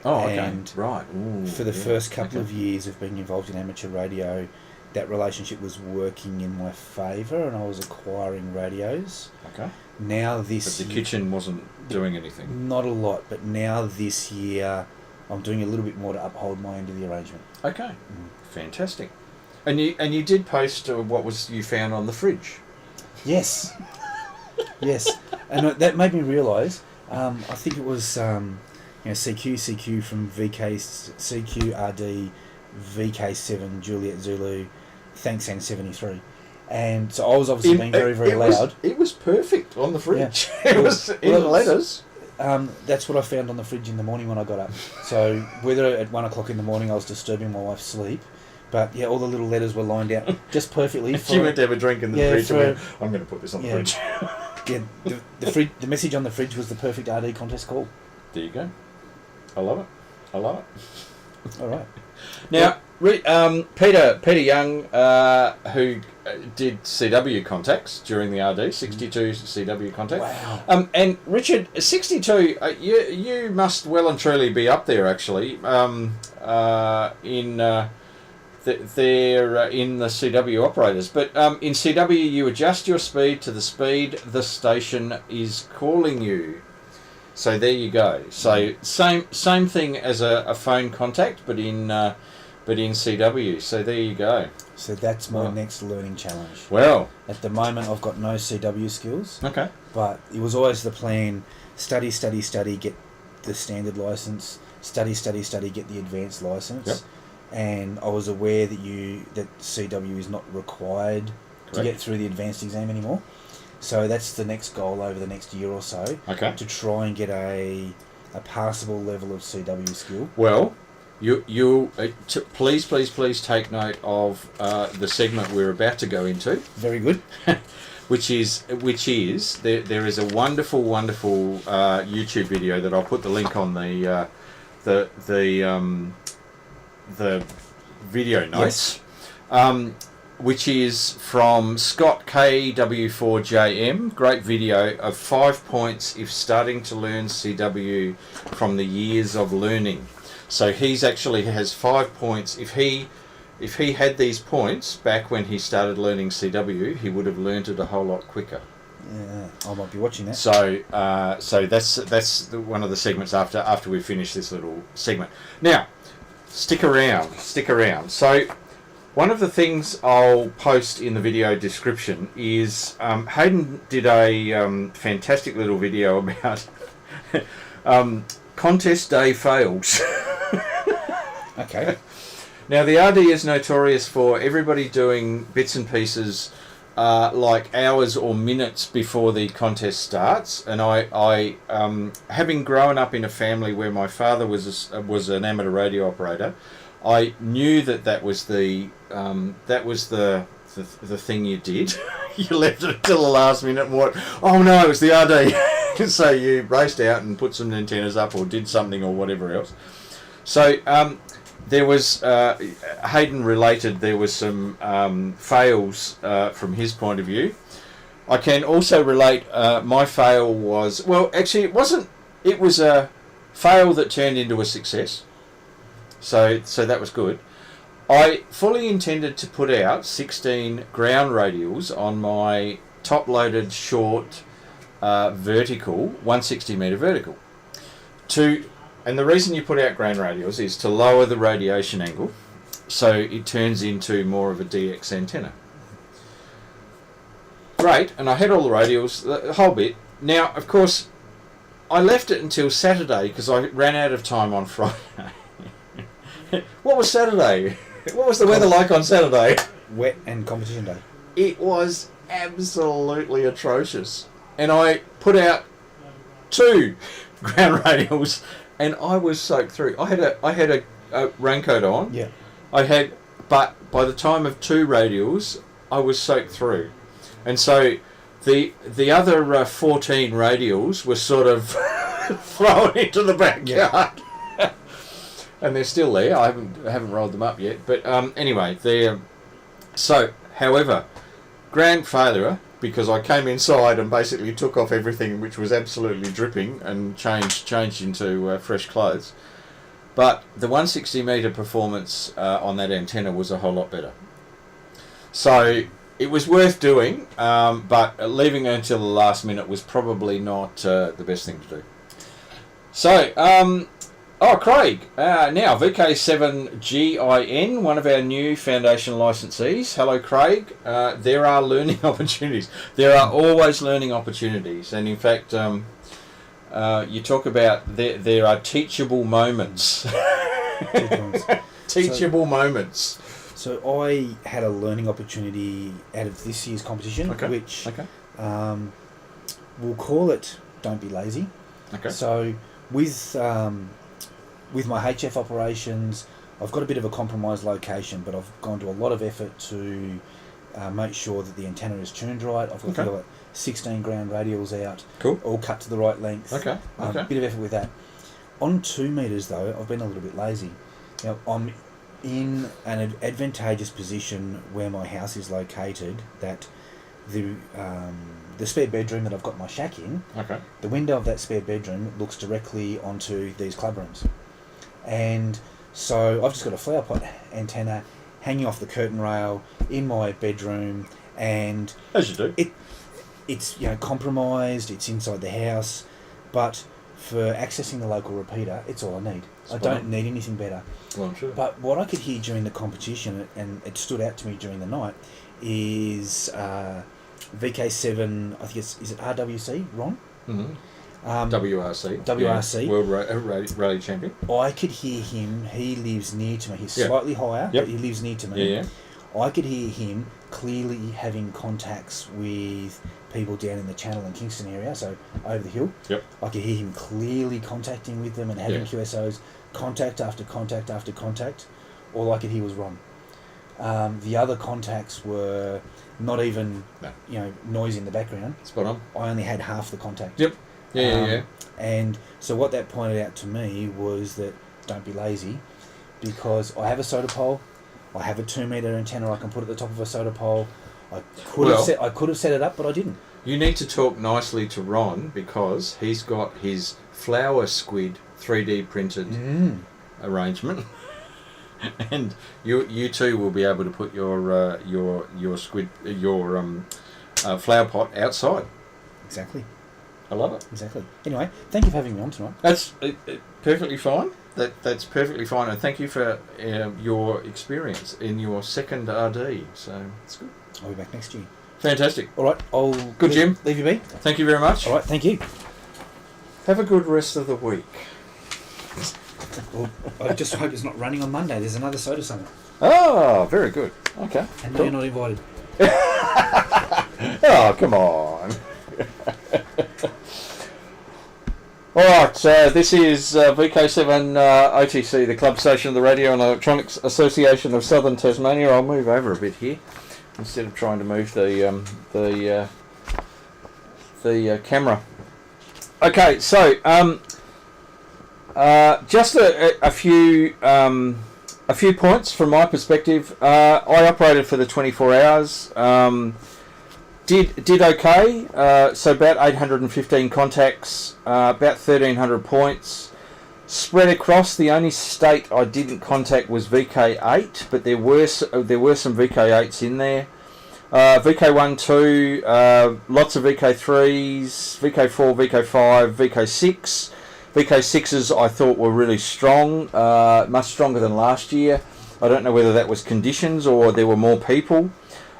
Oh, okay. And right. Ooh, for the first couple of years of being involved in amateur radio, that relationship was working in my favour, and I was acquiring radios. Okay. Now But the kitchen wasn't doing anything. Not a lot, but now this year I'm doing a little bit more to uphold my end of the arrangement. Okay. Fantastic. And you did post what was you found on the fridge. Yes. Yes. And that made me realise, I think it was CQ from CQRD VK7 Juliet Zulu, thanks N73. And so I was obviously being very, very loud. It was perfect on the fridge. Yeah. It was in letters. That's what I found on the fridge in the morning when I got up. So whether at 1 o'clock in the morning I was disturbing my wife's sleep, but yeah, all the little letters were lined out just perfectly. She went to have a drink in the fridge and went, I'm going to put this on the fridge. Yeah, the message on the fridge was the perfect RD contest call. There you go. I love it. All right. Now, Peter Young, who did CW contacts during the RD, 62 CW contacts. Wow. And Richard, 62, you must well and truly be up there, actually, they're in the CW operators. But in CW, you adjust your speed to the speed the station is calling you. So there you go. So same thing as a phone contact, but in CW. So there you go. So that's my next learning challenge. Well, at the moment I've got no CW skills. Okay. But it was always the plan: study, get the standard license. Study, get the advanced license. Yep. And I was aware that CW is not required to get through the advanced exam anymore. So that's the next goal over the next year or so. Okay. To try and get a passable level of CW skill. Well, please take note of the segment we're about to go into. Very good. which is there is a wonderful YouTube video that I'll put the link on the video notes. Yes. Which is from Scott KW4JM. Great video of 5 points if starting to learn CW from the years of learning. So he's actually has 5 points. If he had these points back when he started learning CW, he would have learnt it a whole lot quicker. Yeah, I might be watching that. So that's one of the segments after we finish this little segment. Now, stick around. So one of the things I'll post in the video description is Hayden did a fantastic little video about contest day fails. Okay. Now, the RD is notorious for everybody doing bits and pieces like hours or minutes before the contest starts. And I having grown up in a family where my father was an amateur radio operator, I knew that was the thing you did. You left it till the last minute and what? Oh no, it was the RD. So you raced out and put some antennas up or did something or whatever else. So there was Hayden related there was some fails from his point of view. I can also relate. My fail was actually it wasn't. It was a fail that turned into a success. So that was good. I fully intended to put out 16 ground radials on my top-loaded short vertical, 160 metre vertical. And the reason you put out ground radials is to lower the radiation angle, so it turns into more of a DX antenna. Great, and I had all the radials, the whole bit. Now, of course, I left it until Saturday because I ran out of time on Friday. What was Saturday? What was the weather like on Saturday? Wet and competition day. It was absolutely atrocious. And I put out 2 ground radials and I was soaked through. I had a raincoat on. Yeah. But by the time of 2 radials, I was soaked through. And so the other 14 radials were sort of thrown into the backyard. And they're still there. I haven't rolled them up yet. But anyway, however, grand failure, because I came inside and basically took off everything which was absolutely dripping and changed into fresh clothes. But the 160 metre performance on that antenna was a whole lot better. So it was worth doing, but leaving it until the last minute was probably not the best thing to do. So, Craig, now VK7GIN, one of our new foundation licensees. Hello, Craig. There are learning opportunities. There are always learning opportunities, and in fact, you talk about there are teachable moments. Teachable moments. So I had a learning opportunity out of this year's competition, which we'll call it "Don't Be Lazy." Okay. So with my HF operations, I've got a bit of a compromised location, but I've gone to a lot of effort to make sure that the antenna is tuned right. I've got 16 ground radials out, all cut to the right length. Okay. A bit of effort with that. On 2 meters though, I've been a little bit lazy. Now I'm in an advantageous position where my house is located, that the spare bedroom that I've got my shack in, the window of that spare bedroom looks directly onto these club rooms. And so I've just got a flower pot antenna hanging off the curtain rail in my bedroom, and as you do, it's compromised, it's inside the house, but for accessing the local repeater, it's all I need. I don't need anything better. Well, I'm sure. But what I could hear during the competition, and it stood out to me during the night, is VK7, I think is it RWC, Ron? Mm-hmm. WRC. WRC. Yeah, World Rally Champion. I could hear him. He lives near to me. He's slightly higher, but he lives near to me. Yeah. I could hear him clearly having contacts with people down in the Channel and Kingston area, so over the hill. Yep. I could hear him clearly contacting with them and having QSOs, contact after contact after contact. All I could hear was Ron. The other contacts were not even, noise in the background. Spot on. I only had half the contact. Yep. Yeah. And so what that pointed out to me was that don't be lazy, because I have a soda pole, I have a 2 metre antenna I can put at the top of a soda pole. I could have set it up, but I didn't. You need to talk nicely to Ron, because he's got his Flower-Squid 3D printed arrangement, and you too will be able to put your squid flower pot outside. Exactly. I love it. Exactly. Anyway, thank you for having me on tonight. That's perfectly fine. That's perfectly fine, and thank you for your experience in your second RD. So it's good. I'll be back next year. Fantastic. All right. I'll Jim. Leave you be. Thank you very much. All right. Thank you. Have a good rest of the week. Well, I just hope it's not running on Monday. There's another soda summit. Oh, very good. Okay. And you're not invited. Oh, come on. Alright, this is VK7 OTC, the club station of the Radio and Electronics Association of Southern Tasmania. I'll move over a bit here instead of trying to move the camera. Okay, so just a few points from my perspective. I operated for the 24 hours. Did okay, so about 815 contacts, about 1,300 points. Spread across, the only state I didn't contact was VK8, but there were some VK8s in there. VK1, 2, lots of VK3s, VK4, VK5, VK6. VK6s I thought were really strong, much stronger than last year. I don't know whether that was conditions or there were more people.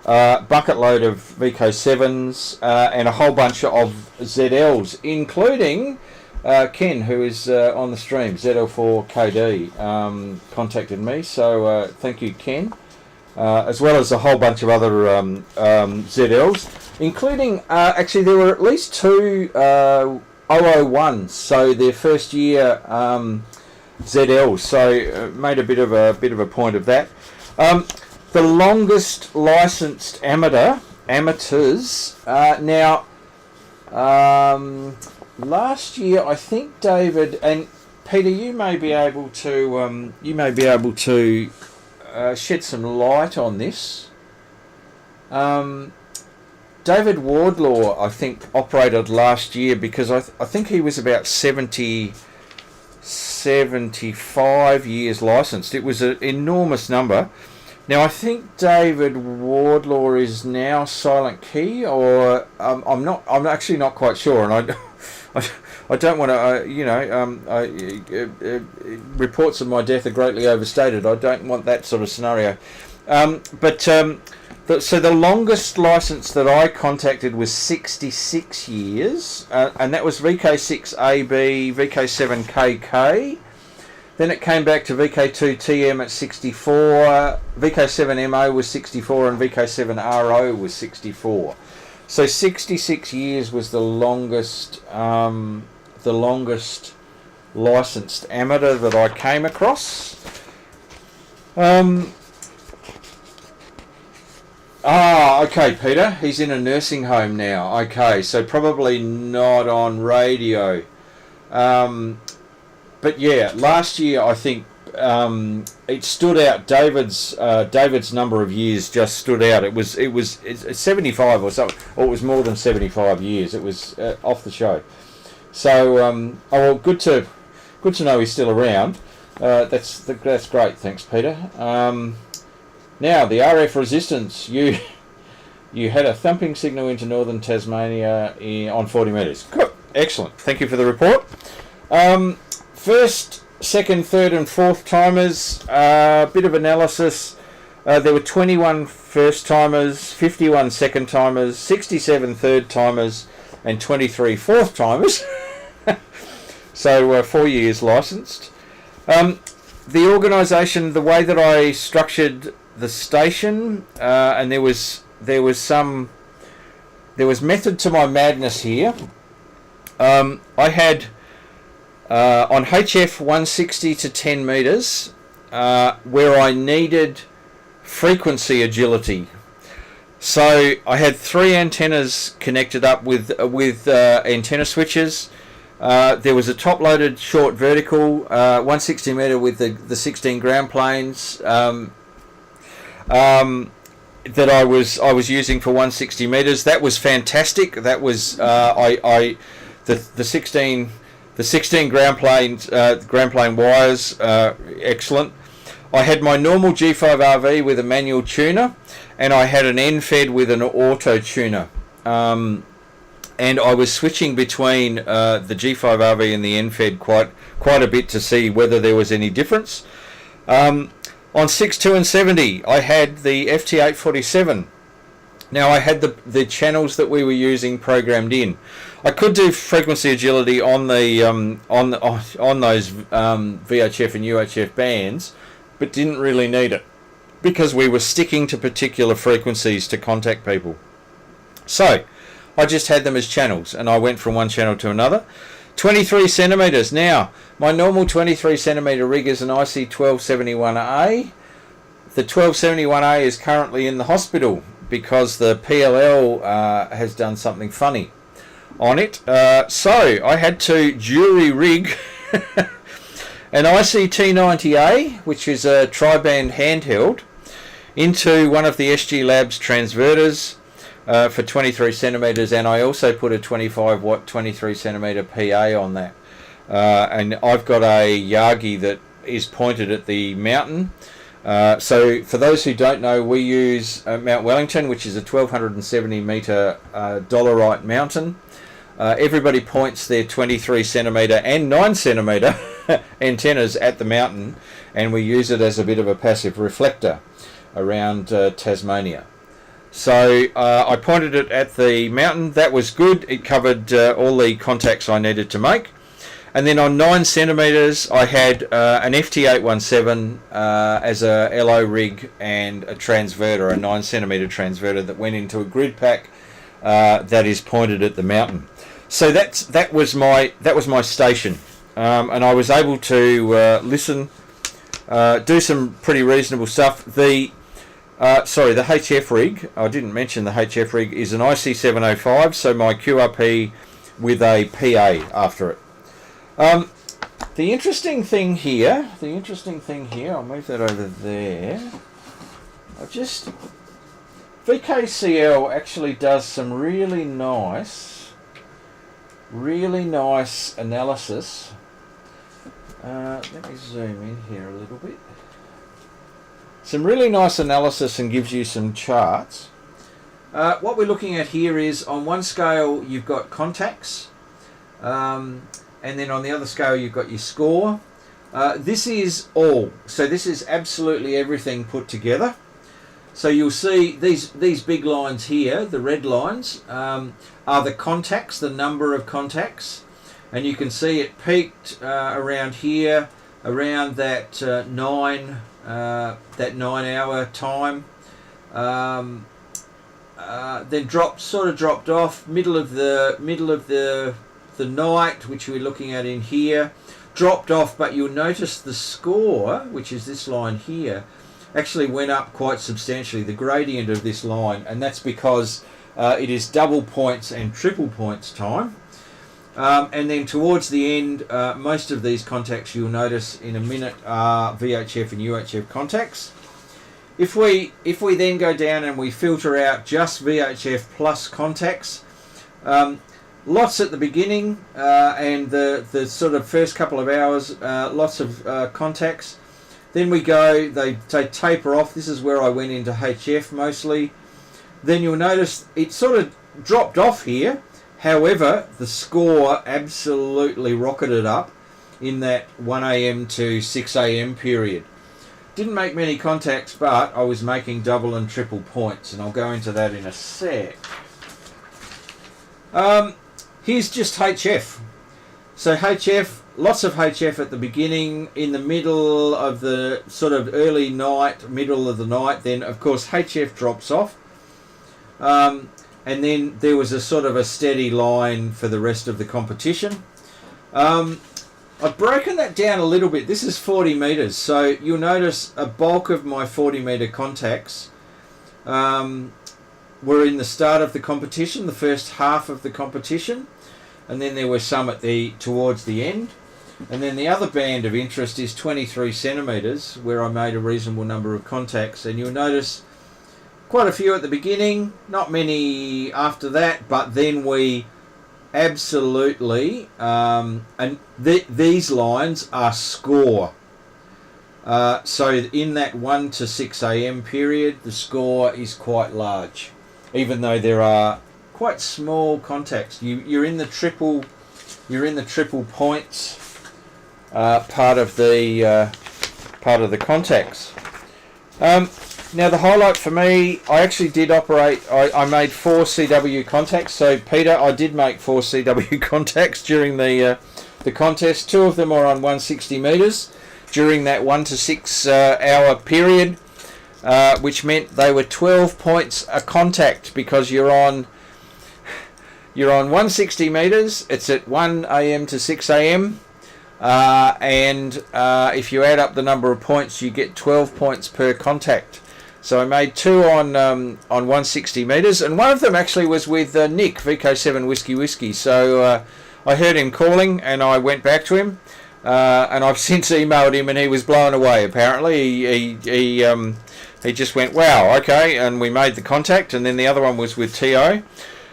Bucket load of VK7s and a whole bunch of ZLs, including Ken, who is on the stream, ZL4KD, contacted me. So thank you, Ken. As well as a whole bunch of other ZLs, including actually there were at least 2 001s, so their first year ZLs. So made a bit of a point of that. The longest licensed amateurs now. Last year, I think David and Peter, you may be able to shed some light on this. David Wardlaw, I think, operated last year because I think he was about 75 years licensed. It was an enormous number. Now I think David Wardlaw is now silent key, or I'm actually not quite sure, and I don't want to, reports of my death are greatly overstated. I don't want that sort of scenario. So the longest license that I contacted was 66 years, and that was VK6AB, VK7KK. Then it came back to VK2TM at 64, VK7MO was 64, and VK7RO was 64. So 66 years was the longest licensed amateur that I came across. Okay, Peter. He's in a nursing home now. Okay, so probably not on radio. But yeah, last year I think it stood out. David's number of years just stood out. It's 75 or something, or it was more than 75 years. It was off the show. So good to know he's still around. That's great. Thanks, Peter. Now the RF resistance. You had a thumping signal into northern Tasmania on 40 metres. Good. Excellent. Thank you for the report. First, second, third and fourth timers, bit of analysis. There were 21 first timers, 51 second timers, 67 third timers and 23 fourth timers. So 4 years licensed. The organisation, the way that I structured the station, and there was method to my madness here. I had on HF 160 to 10 metres, where I needed frequency agility. So I had 3 antennas connected up with antenna switches. There was a top-loaded short vertical, 160 metre with the 16 ground planes that I was using for 160 metres. That was fantastic. That was the 16 ground plane wires, excellent. I had my normal G5RV with a manual tuner, and I had an NFED with an auto tuner. And I was switching between the G5RV and the NFED quite a bit to see whether there was any difference. On 62 and 70, I had the FT847. Now I had the channels that we were using programmed in. I could do frequency agility on the on those VHF and UHF bands, but didn't really need it because we were sticking to particular frequencies to contact people. So I just had them as channels, and I went from one channel to another. 23 centimetres. Now my normal 23 centimetre rig is an IC 1271A. The 1271A is currently in the hospital because the PLL has done something funny on it. So I had to jury rig an ICT90A, which is a tri-band handheld, into one of the SG Labs transverters for 23 centimetres, and I also put a 25 watt 23 centimetre PA on that. And I've got a Yagi that is pointed at the mountain. So for those who don't know, we use Mount Wellington, which is a 1270 metre dolerite mountain. Everybody points their 23 centimetre and 9 centimetre antennas at the mountain, and we use it as a bit of a passive reflector around Tasmania. So I pointed it at the mountain. That was good. It covered all the contacts I needed to make. And then on 9 centimetres, I had an FT817 as a LO rig and a transverter, a 9 centimetre transverter that went into a grid pack that is pointed at the mountain. So that was my station, and I was able to listen, do some pretty reasonable stuff. The HF rig, I didn't mention the HF rig, is an IC705, so my QRP with a PA after it. The interesting thing here, I'll move that over there. VKCL actually does some really nice analysis. Let me zoom in here a little bit. Some really nice analysis and gives you some charts. What we're looking at here is on one scale you've got contacts, and then on the other scale you've got your score. This is all, so this is absolutely everything put together. So you'll see these big lines here, the red lines, are the contacts, the number of contacts, and you can see it peaked around here, around that 9 hour time, then dropped off middle of the night, which we're looking at in here, dropped off, but you'll notice the score, which is this line here, actually went up quite substantially, the gradient of this line, and that's because it is double points and triple points time. And then towards the end, most of these contacts you'll notice in a minute are VHF and UHF contacts. If we then go down and we filter out just VHF plus contacts, lots at the beginning and the sort of first couple of hours, lots of contacts. Then we go, they taper off. This is where I went into HF mostly. Then you'll notice it sort of dropped off here. However, the score absolutely rocketed up in that 1 AM to 6 AM period. Didn't make many contacts, but I was making double and triple points, and I'll go into that in a sec. Here's just HF. So HF, lots of HF at the beginning, in the middle of the sort of early night, middle of the night, then of course HF drops off. And then there was a sort of a steady line for the rest of the competition. I've broken that down a little bit. This is 40 metres, so you'll notice a bulk of my 40 metre contacts were in the start of the competition, the first half of the competition, and then there were some towards the end. And then the other band of interest is 23 centimetres, where I made a reasonable number of contacts, and you'll notice quite a few at the beginning, not many after that, but then we absolutely, these lines are score. So in that 1 to 6 AM period, the score is quite large, even though there are quite small contacts. You're in the triple points part of the contacts. Now the highlight for me, I actually did operate, I made 4 CW contacts. So Peter, I did make 4 CW contacts during the contest. 2 of them are on 160 metres during that 1 to 6 hour period, which meant they were 12 points a contact, because you're on 160 metres, it's at 1 AM to 6 AM. And if you add up the number of points, you get 12 points per contact. So I made 2 on 160 metres, and one of them actually was with Nick VK7WRC. So I heard him calling, and I went back to him, and I've since emailed him, and he was blown away. Apparently, he just went, "Wow, okay," and we made the contact. And then the other one was with TO.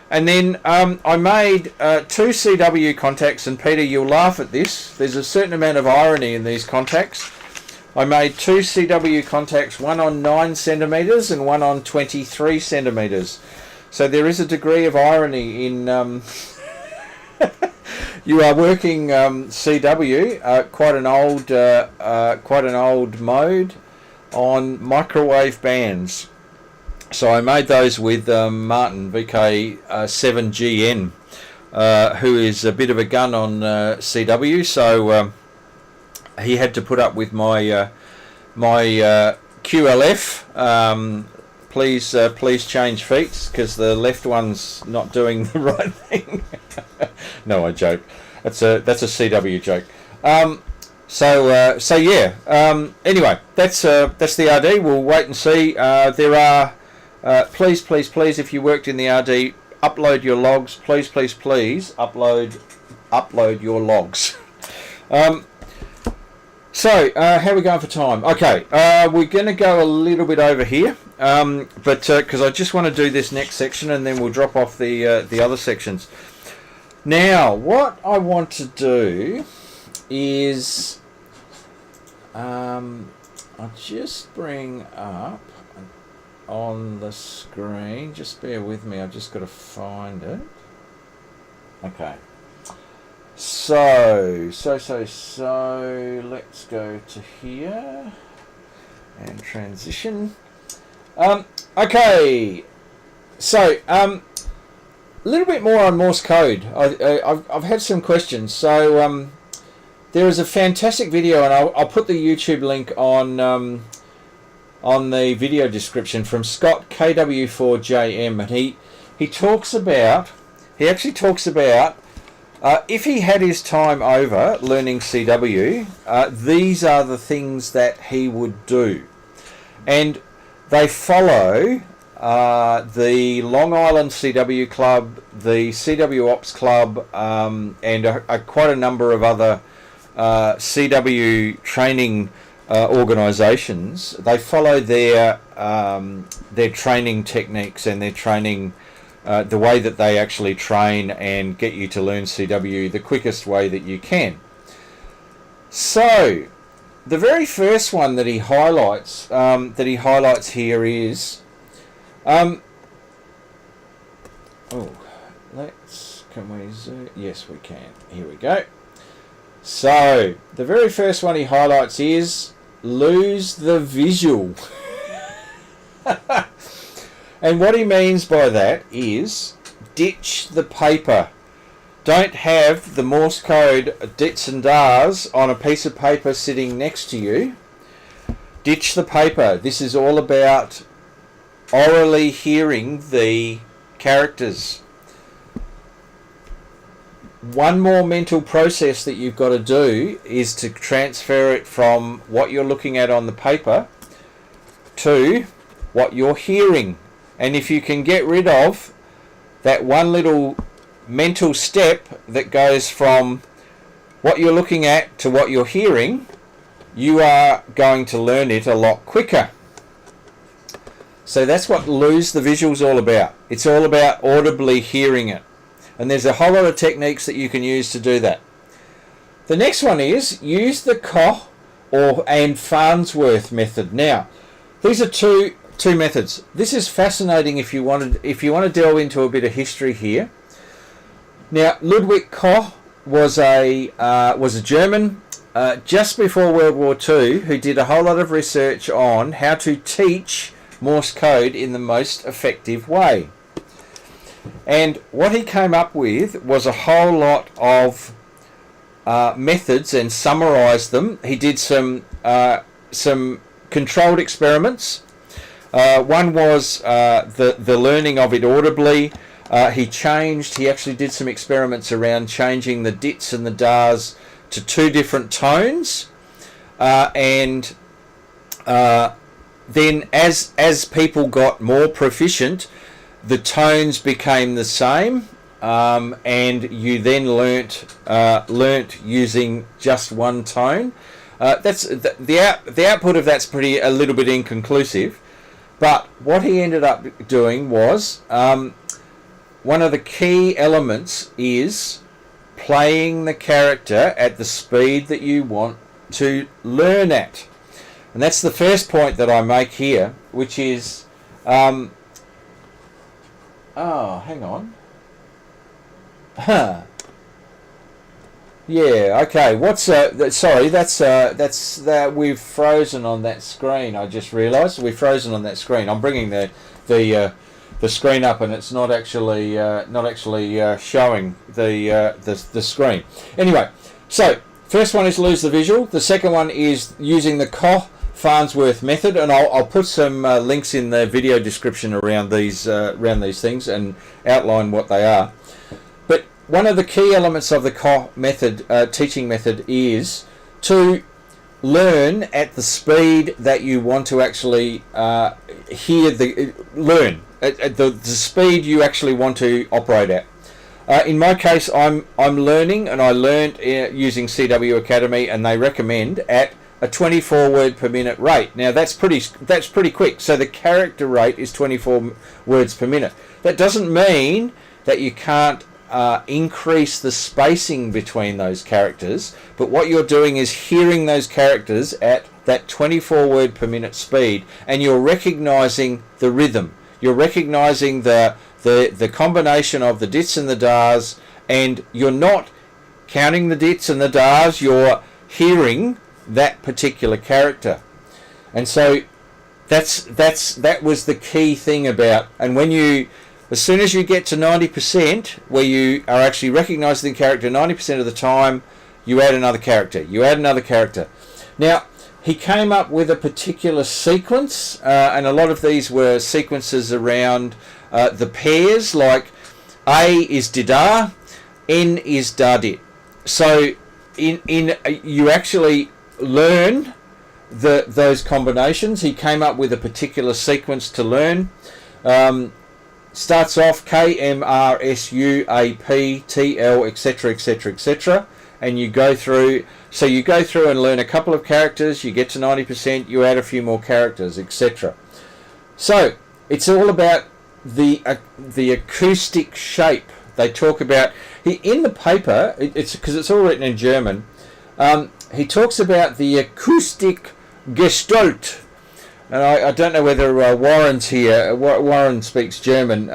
And then I made 2 CW contacts, and Peter, you'll laugh at this. There's a certain amount of irony in these contacts. I made 2 CW contacts, one on 9 centimetres and one on 23 centimetres. So there is a degree of irony in you are working CW, quite an old mode on microwave bands. So I made those with Martin VK7JZ, who is a bit of a gun on CW. So he had to put up with my my QLF. Please change feet because the left one's not doing the right thing. No, I joke. That's a CW joke. So yeah. Anyway, that's the RD. We'll wait and see. There are please, if you worked in the RD, upload your logs. Please, upload your logs. So, how are we going for time? Okay, we're going to go a little bit over here, but because I just want to do this next section and then we'll drop off the other sections. Now, what I want to do is I'll just bring up on the screen, just bear with me, I've just got to find it. Okay. So let's go to here and transition. Okay, so a little bit more on Morse code. I've had some questions. So there is a fantastic video, and I'll put the YouTube link on the video description, from Scott KW4JM, and he actually talks about if he had his time over learning CW, these are the things that he would do. And they follow the Long Island CW Club, the CW Ops Club, and quite a number of other CW training organisations. They follow their training techniques and their training, the way that they actually train and get you to learn CW the quickest way that you can. So the very first one that he highlights here is can we zoom? Yes, we can. Here we go. So the very first one he highlights is lose the visual. And what he means by that is ditch the paper. Don't have the Morse code dits and dars on a piece of paper sitting next to you. Ditch the paper. This is all about orally hearing the characters. One more mental process that you've got to do is to transfer it from what you're looking at on the paper to what you're hearing. And if you can get rid of that one little mental step that goes from what you're looking at to what you're hearing, you are going to learn it a lot quicker. So that's what lose the visual is all about. It's all about audibly hearing it. And there's a whole lot of techniques that you can use to do that. The next one is use the Koch and Farnsworth method. Now, these are two methods. This is fascinating if you want to delve into a bit of history here. Now, Ludwig Koch was a German just before World War II who did a whole lot of research on how to teach Morse code in the most effective way. And what he came up with was a whole lot of methods and summarized them. He did some controlled experiments. One was the learning of it audibly. He actually did some experiments around changing the dits and the dars to 2 different tones. And then as people got more proficient, the tones became the same, and you then learnt using just one tone. That's the output of that's a little bit inconclusive. But what he ended up doing was one of the key elements is playing the character at the speed that you want to learn at. And that's the first point that I make here, which is, oh, hang on. Huh. Yeah, okay. What's sorry, that's we've frozen on that screen. I just realised we've frozen on that screen. I'm bringing the screen up, and it's not actually showing the screen. Anyway, so first one is lose the visual. The second one is using the Koch-Farnsworth method, and I'll put some links in the video description around these things and outline what they are. But one of the key elements of the Koch method, teaching method, is to learn at the speed that you want to actually learn at the speed you actually want to operate at. In my case, I'm learning, and I learned using CW Academy, and they recommend at a 24 word per minute rate. Now that's pretty quick. So the character rate is 24 words per minute. That doesn't mean that you can't increase the spacing between those characters, but what you're doing is hearing those characters at that 24 word per minute speed, and you're recognizing the rhythm. You're recognizing the combination of the dits and the dars, and you're not counting the dits and the dars, you're hearing that particular character. And so that was the key thing about, and when you, as soon as you get to 90%, where you are actually recognizing the character 90% of the time, you add another character. You add another character. Now, he came up with a particular sequence, and a lot of these were sequences around the pairs, like A is didar, N is dardit. So you actually learn those combinations. He came up with a particular sequence to learn. Starts off KMRSUAPTL, etc., etc., etc., and you go through. So you go through and learn a couple of characters. You get to 90%. You add a few more characters, etc. So it's all about the acoustic shape. They talk about in the paper. It's because it's all written in German. He talks about the acoustic Gestalt. And I don't know whether Warren's here. Warren speaks German.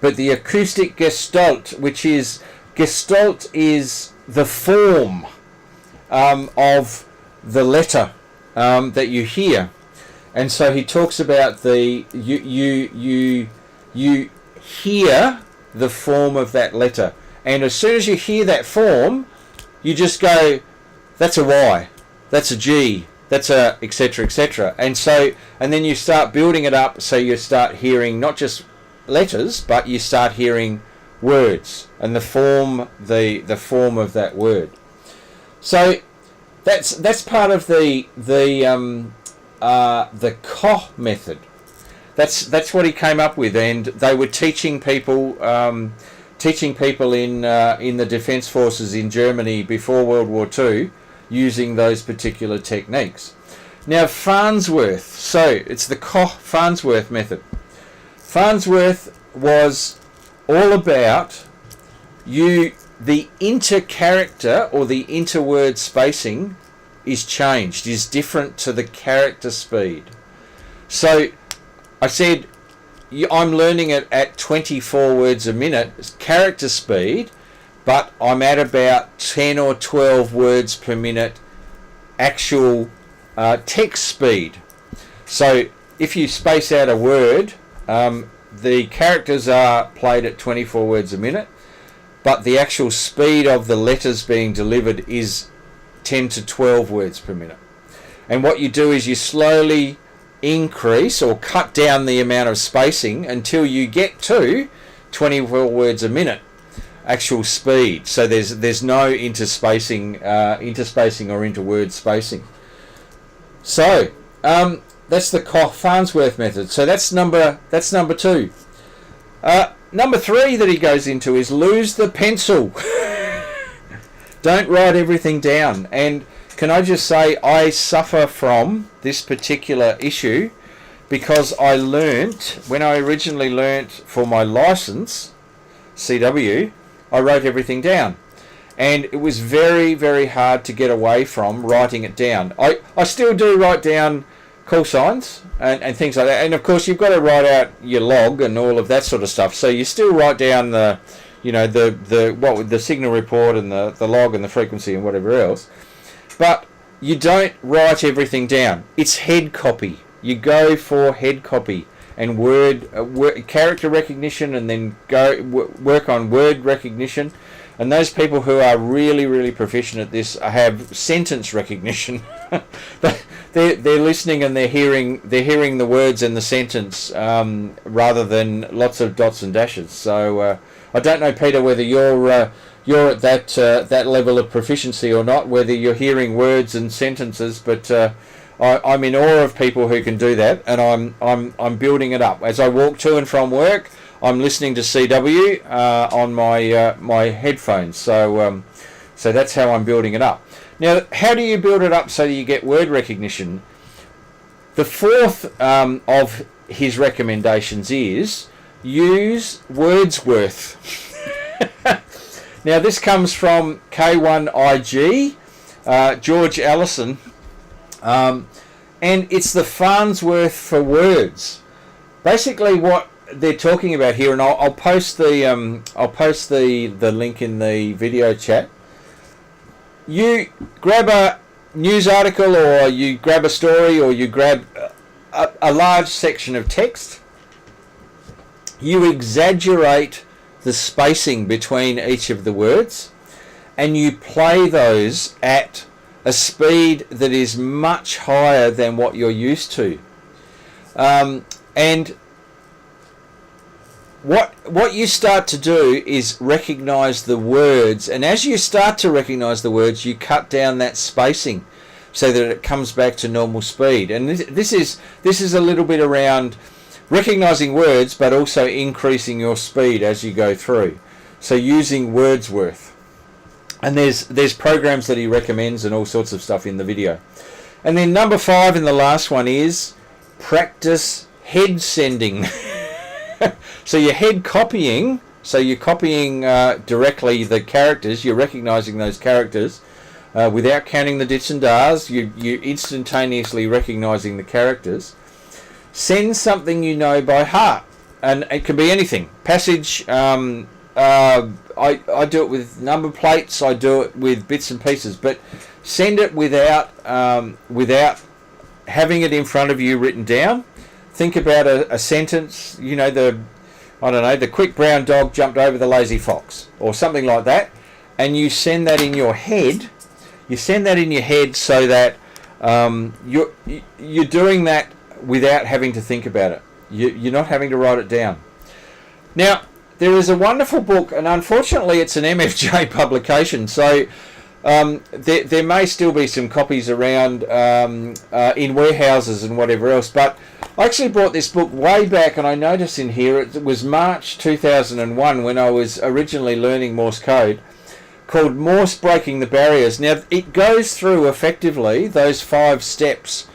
But the acoustic Gestalt, which is, Gestalt is the form of the letter that you hear. And so he talks about you hear the form of that letter. And as soon as you hear that form, you just go, that's a Y, that's a G, that's a etc., etc. And then you start building it up, so you start hearing not just letters, but you start hearing words and the form of that word. So that's part of the Koch method. That's what he came up with, and they were teaching people in the defence forces in Germany before World War II, using those particular techniques. Now Farnsworth, so it's the Koch-Farnsworth method. Farnsworth was all about the intercharacter or the interword spacing is changed, is different to the character speed. So I said I'm learning it at 24 words a minute character speed, but I'm at about 10 or 12 words per minute actual text speed. So if you space out a word, the characters are played at 24 words a minute, but the actual speed of the letters being delivered is 10 to 12 words per minute. And what you do is you slowly increase or cut down the amount of spacing until you get to 24 words a minute actual speed. So there's no interspacing or interword spacing. So that's the Koch-Farnsworth method. So that's number 2. Number 3 that he goes into is lose the pencil. Don't write everything down. And can I just say, I suffer from this particular issue because I learnt, when I originally learnt for my license, CW, I wrote everything down. and it was very, very hard to get away from writing it down. I still do write down call signs and things like that, and of course you've got to write out your log and all of that sort of stuff. So you still write down the, you know, the signal report and the log and the frequency and whatever else, but you don't write everything down. It's head copy. You go for head copy and character recognition, and then work on word recognition. And those people who are really, really proficient at this have sentence recognition. they're listening and they're hearing the words in the sentence rather than lots of dots and dashes. So I don't know, Peter, whether you're at that level of proficiency or not, whether you're hearing words and sentences, but I'm in awe of people who can do that, and I'm building it up as I walk to and from work. I'm listening to CW on my headphones, so that's how I'm building it up. Now, how do you build it up so that you get word recognition? The fourth of his recommendations is use Wordsworth. Now, this comes from K1IG George Alison, and it's the Farsworth for words. Basically, what they're talking about here, and I'll post the link in the video chat. You grab a news article, or you grab a story, or you grab a large section of text. You exaggerate the spacing between each of the words, and you play those at a speed that is much higher than what you're used to. And what you start to do is recognize the words, and as you start to recognize the words, you cut down that spacing so that it comes back to normal speed. And this is a little bit around recognizing words, but also increasing your speed as you go through. So using Wordsworth, and there's programs that he recommends and all sorts of stuff in the video. And then number 5 in the last one is practice head sending. So you're head copying, so you're copying directly the characters, you're recognizing those characters without counting the dits and dars, you're instantaneously recognizing the characters. Send something you know by heart, and it can be anything. Passage, I do it with number plates, I do it with bits and pieces, but send it without having it in front of you written down. Think about a sentence, you know, the quick brown dog jumped over the lazy fox, or something like that, and you send that in your head. You send that in your head so that you're doing that without having to think about it. You're not having to write it down. Now, there is a wonderful book, and unfortunately it's an MFJ publication, so there may still be some copies around in warehouses and whatever else, but I actually bought this book way back, and I noticed in here it was March 2001 when I was originally learning Morse code, called Morse Breaking the Barriers. Now, it goes through effectively those 5 steps.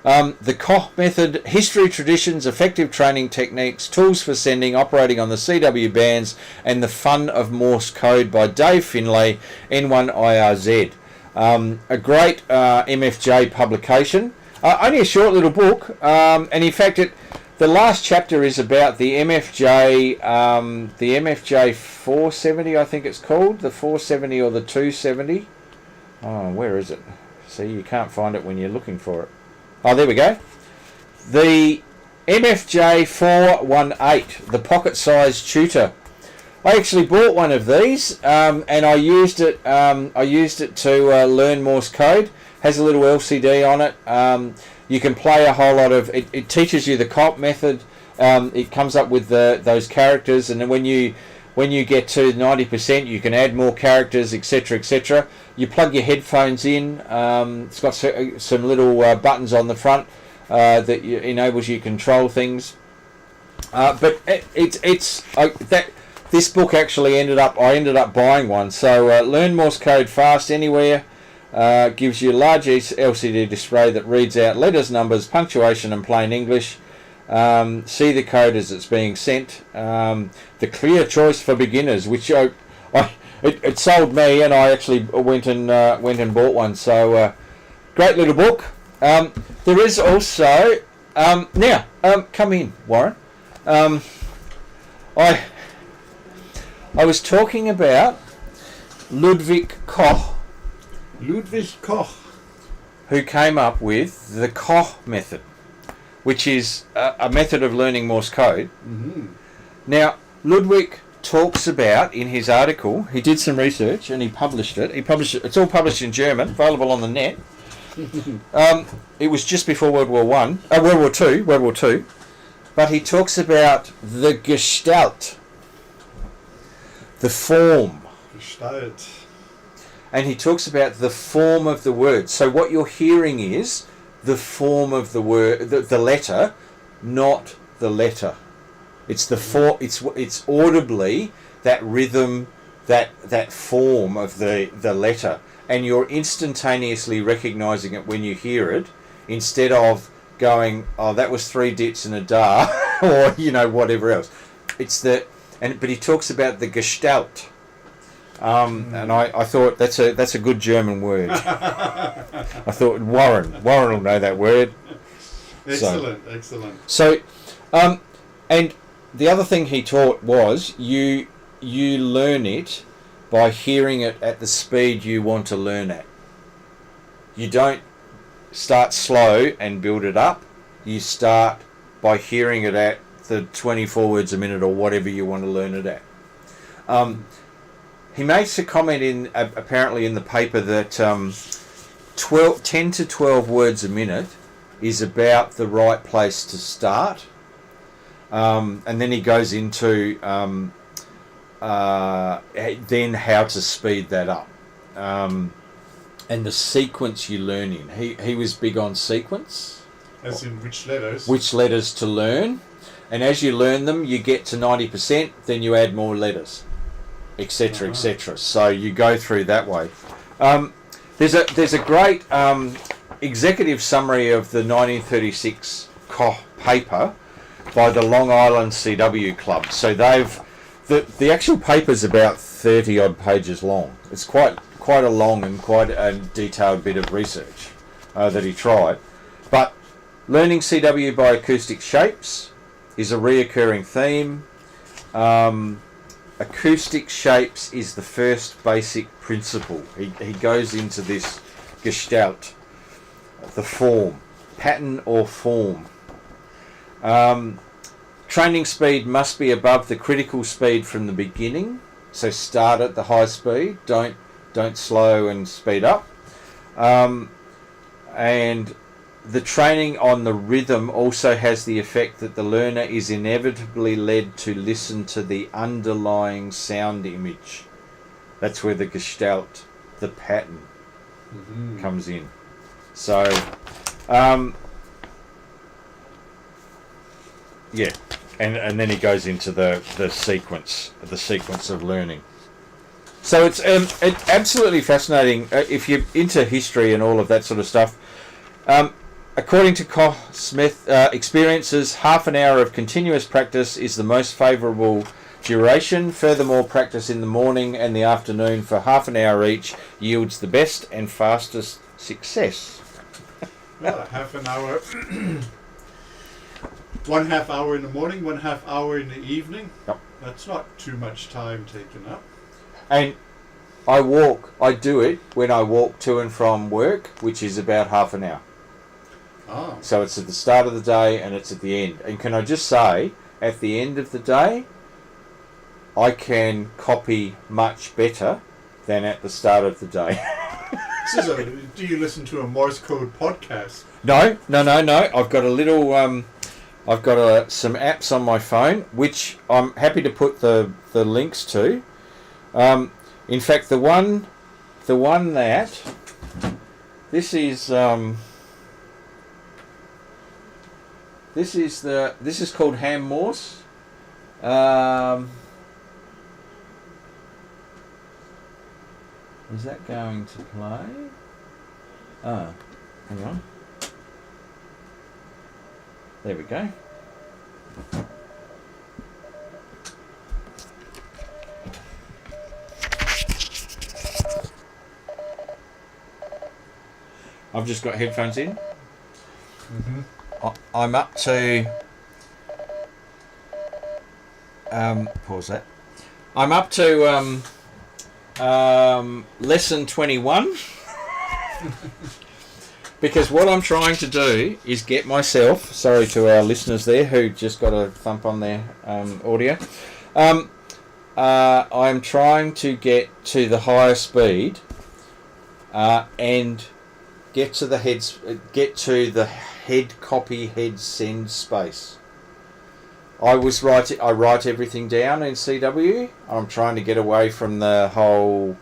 The Koch method, history, traditions, effective training techniques, tools for sending, operating on the CW bands, and the fun of Morse code by Dave Finley N1IRZ. A great MFJ publication. Only a short little book, and in fact, the last chapter is about the MFJ 470, I think it's called, the 470 or the 270. Oh, where is it? See, you can't find it when you're looking for it. Oh, there we go. The MFJ 418, the pocket-sized tutor. I actually bought one of these, and I used it. I used it to learn Morse code. Has a little LCD on it. You can play a whole lot of. It teaches you the Koch method. It comes up with those characters, and then when you get to 90%, you can add more characters, etc., etc. You plug your headphones in. It's got some little buttons on the front that enables you to control things. But this book actually I ended up buying one. So learn Morse code fast anywhere. Gives you a large LCD display that reads out letters, numbers, punctuation, and plain English. See the code as it's being sent. The clear choice for beginners, which it sold me, and I actually went and bought one. So great little book. There is also now come in, Warren. I was talking about Ludwig Koch, Ludwig Koch. who came up with the Koch method, which is a method of learning Morse code. Mm-hmm. Now, Ludwig talks about, in his article, he did some research and he published it. It's all published in German, available on the net. It was just before World War Two, but he talks about the Gestalt, the form. Gestalt. And he talks about the form of the word. So what you're hearing is the form of the word, the letter, not the letter. It's the form. It's audibly that rhythm, that form of the letter, and you're instantaneously recognizing it when you hear it, instead of going, "Oh, that was 3 dits and a da," or whatever else. But he talks about the Gestalt. And I thought that's a good German word. I thought Warren will know that word. Excellent. So, and the other thing he taught was you learn it by hearing it at the speed you want to learn at. You don't start slow and build it up. You start by hearing it at the 24 words a minute or whatever you want to learn it at. He makes a comment apparently in the paper that 10 to 12 words a minute is about the right place to start. And then he goes into then how to speed that up. And the sequence you learn in. He was big on sequence. As in which letters? Which letters to learn. And as you learn them, you get to 90%, then you add more letters, etc., etc. So you go through that way. There's a great executive summary of the 1936 Koch paper by the Long Island CW Club. So the actual paper's about 30 odd pages long. It's quite a long and quite a detailed bit of research that he tried. But learning CW by acoustic shapes is a reoccurring theme. Acoustic shapes is the first basic principle. He goes into this Gestalt, the form, pattern or form. Training speed must be above the critical speed from the beginning. So start at the high speed. Don't slow and speed up. And the training on the rhythm also has the effect that the learner is inevitably led to listen to the underlying sound image. That's where the Gestalt, the pattern, comes in. So, yeah, and then he goes into the sequence of learning. So it's absolutely fascinating if you're into history and all of that sort of stuff. According to Koch-Smith experiences, half an hour of continuous practice is the most favourable duration. Furthermore, practice in the morning and the afternoon for half an hour each yields the best and fastest success. Well, half an hour. 1/2 hour in the morning, 1/2 hour in the evening. Yep. That's not too much time taken up. And I do it when I walk to and from work, which is about half an hour. Ah. So it's at the start of the day and it's at the end. And can I just say, at the end of the day, I can copy much better than at the start of the day. Do you listen to a Morse Code podcast? No. I've got a little, I've got some apps on my phone, which I'm happy to put the links to. In fact, the one that, this is called Ham Morse. Is that going to play? Oh, hang on. There we go. I've just got headphones in. I'm up to... pause that. I'm up to lesson 21. Because what I'm trying to do is get myself, sorry to our listeners there who just got a thump on their audio, I'm trying to get to the higher speed and get to the head copy head send space. I write everything down in CW. I'm trying to get away from the whole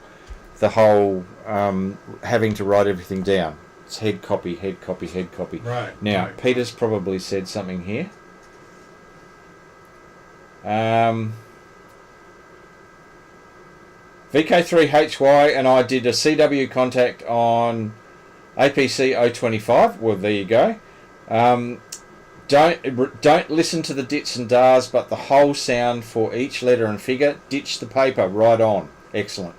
having to write everything down. It's head copy, head copy, head copy. Right. Now, right. Peter's probably said something here. VK3HY and I did a CW contact on APC 025. Well, there you go. Don't listen to the dits and dars, but the whole sound for each letter and figure. Ditch the paper. Right on. Excellent.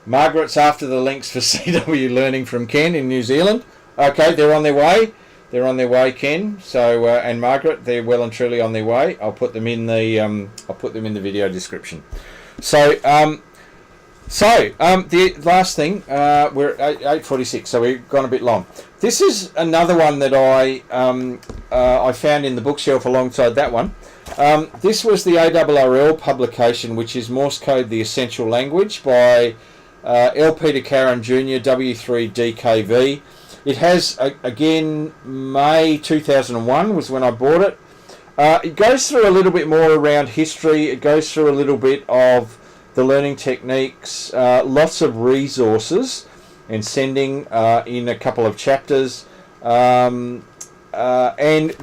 Margaret's after the links for CW learning from Ken in New Zealand. Okay, they're on their way. They're on their way, Ken. So and Margaret, they're well and truly on their way. I'll put them in the video description. So the last thing, we're at 8:46, so we've gone a bit long. This is another one that I found in the bookshelf alongside that one. This was the ARRL publication, which is Morse Code: The Essential Language by L. Peter Karen Jr. W3DKV. It has again May 2001 was when I bought it. It goes through a little bit more around history. It goes through a little bit of the learning techniques, lots of resources and sending in a couple of chapters, and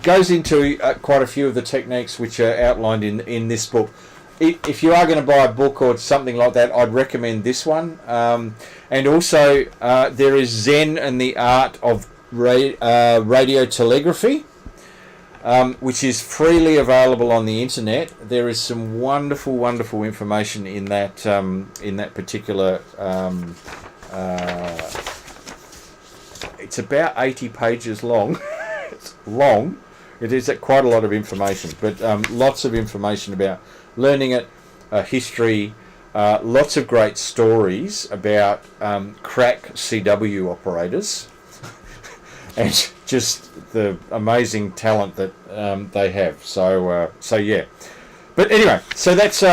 goes into quite a few of the techniques which are outlined in this book. If you are going to buy a book or something like that, I'd recommend this one. And also there is Zen and the Art of Radio Telegraphy, which is freely available on the internet. There is some wonderful, wonderful information in that particular. It's about 80 pages long. It's long. It is quite a lot of information, but lots of information about learning it, history, lots of great stories about crack CW operators, and just the amazing talent that they have. So yeah. But anyway, so that's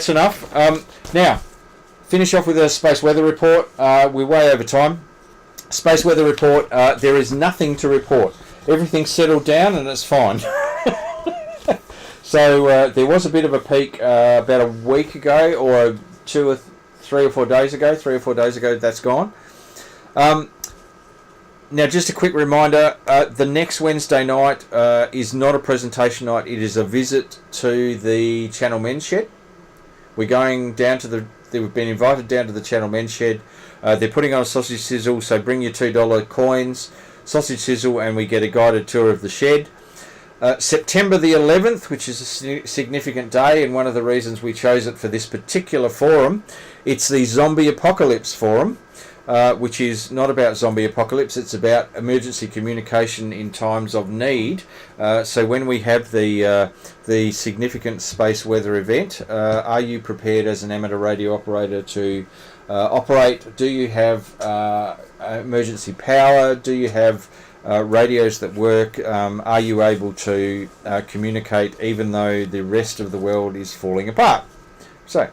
enough. Now, finish off with a space weather report. We're way over time. Space weather report. There is nothing to report. Everything's settled down and it's fine. So there was a bit of a peak about a week ago, or 3 or 4 days ago. 3 or 4 days ago, that's gone. Now, just a quick reminder, the next Wednesday night is not a presentation night. It is a visit to the Channel Men's Shed. We're going down to we've been invited down to the Channel Men's Shed. They're putting on a sausage sizzle, so bring your $2 coins, sausage sizzle, and we get a guided tour of the shed. September the 11th, which is a significant day, and one of the reasons we chose it for this particular forum, it's the Zombie Apocalypse Forum, which is not about zombie apocalypse, it's about emergency communication in times of need. So when we have the significant space weather event, are you prepared as an amateur radio operator to operate? Do you have emergency power? Do you have radios that work? Are you able to communicate even though the rest of the world is falling apart? So,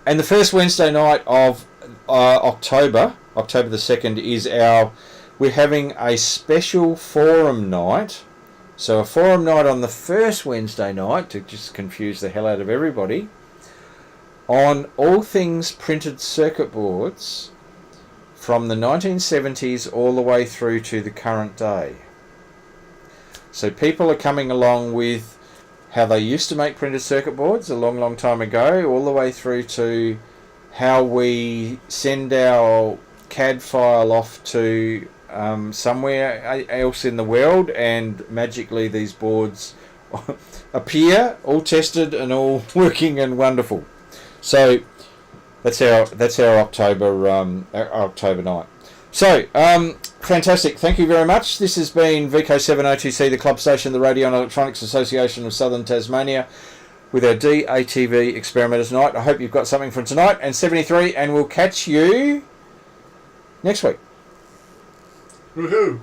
and the first Wednesday night of October the 2nd, is we're having a special forum night. So a forum night on the first Wednesday night, to just confuse the hell out of everybody, on all things printed circuit boards from the 1970s all the way through to the current day. So people are coming along with how they used to make printed circuit boards a long, long time ago, all the way through to how we send our CAD file off to somewhere else in the world, and magically these boards appear all tested and all working and wonderful. So That's our October night. So, fantastic. Thank you very much. This has been VK7OTC, the club station, the Radio and Electronics Association of Southern Tasmania, with our DATV Experimenters Night. I hope you've got something from tonight and 73, and we'll catch you next week. Woohoo!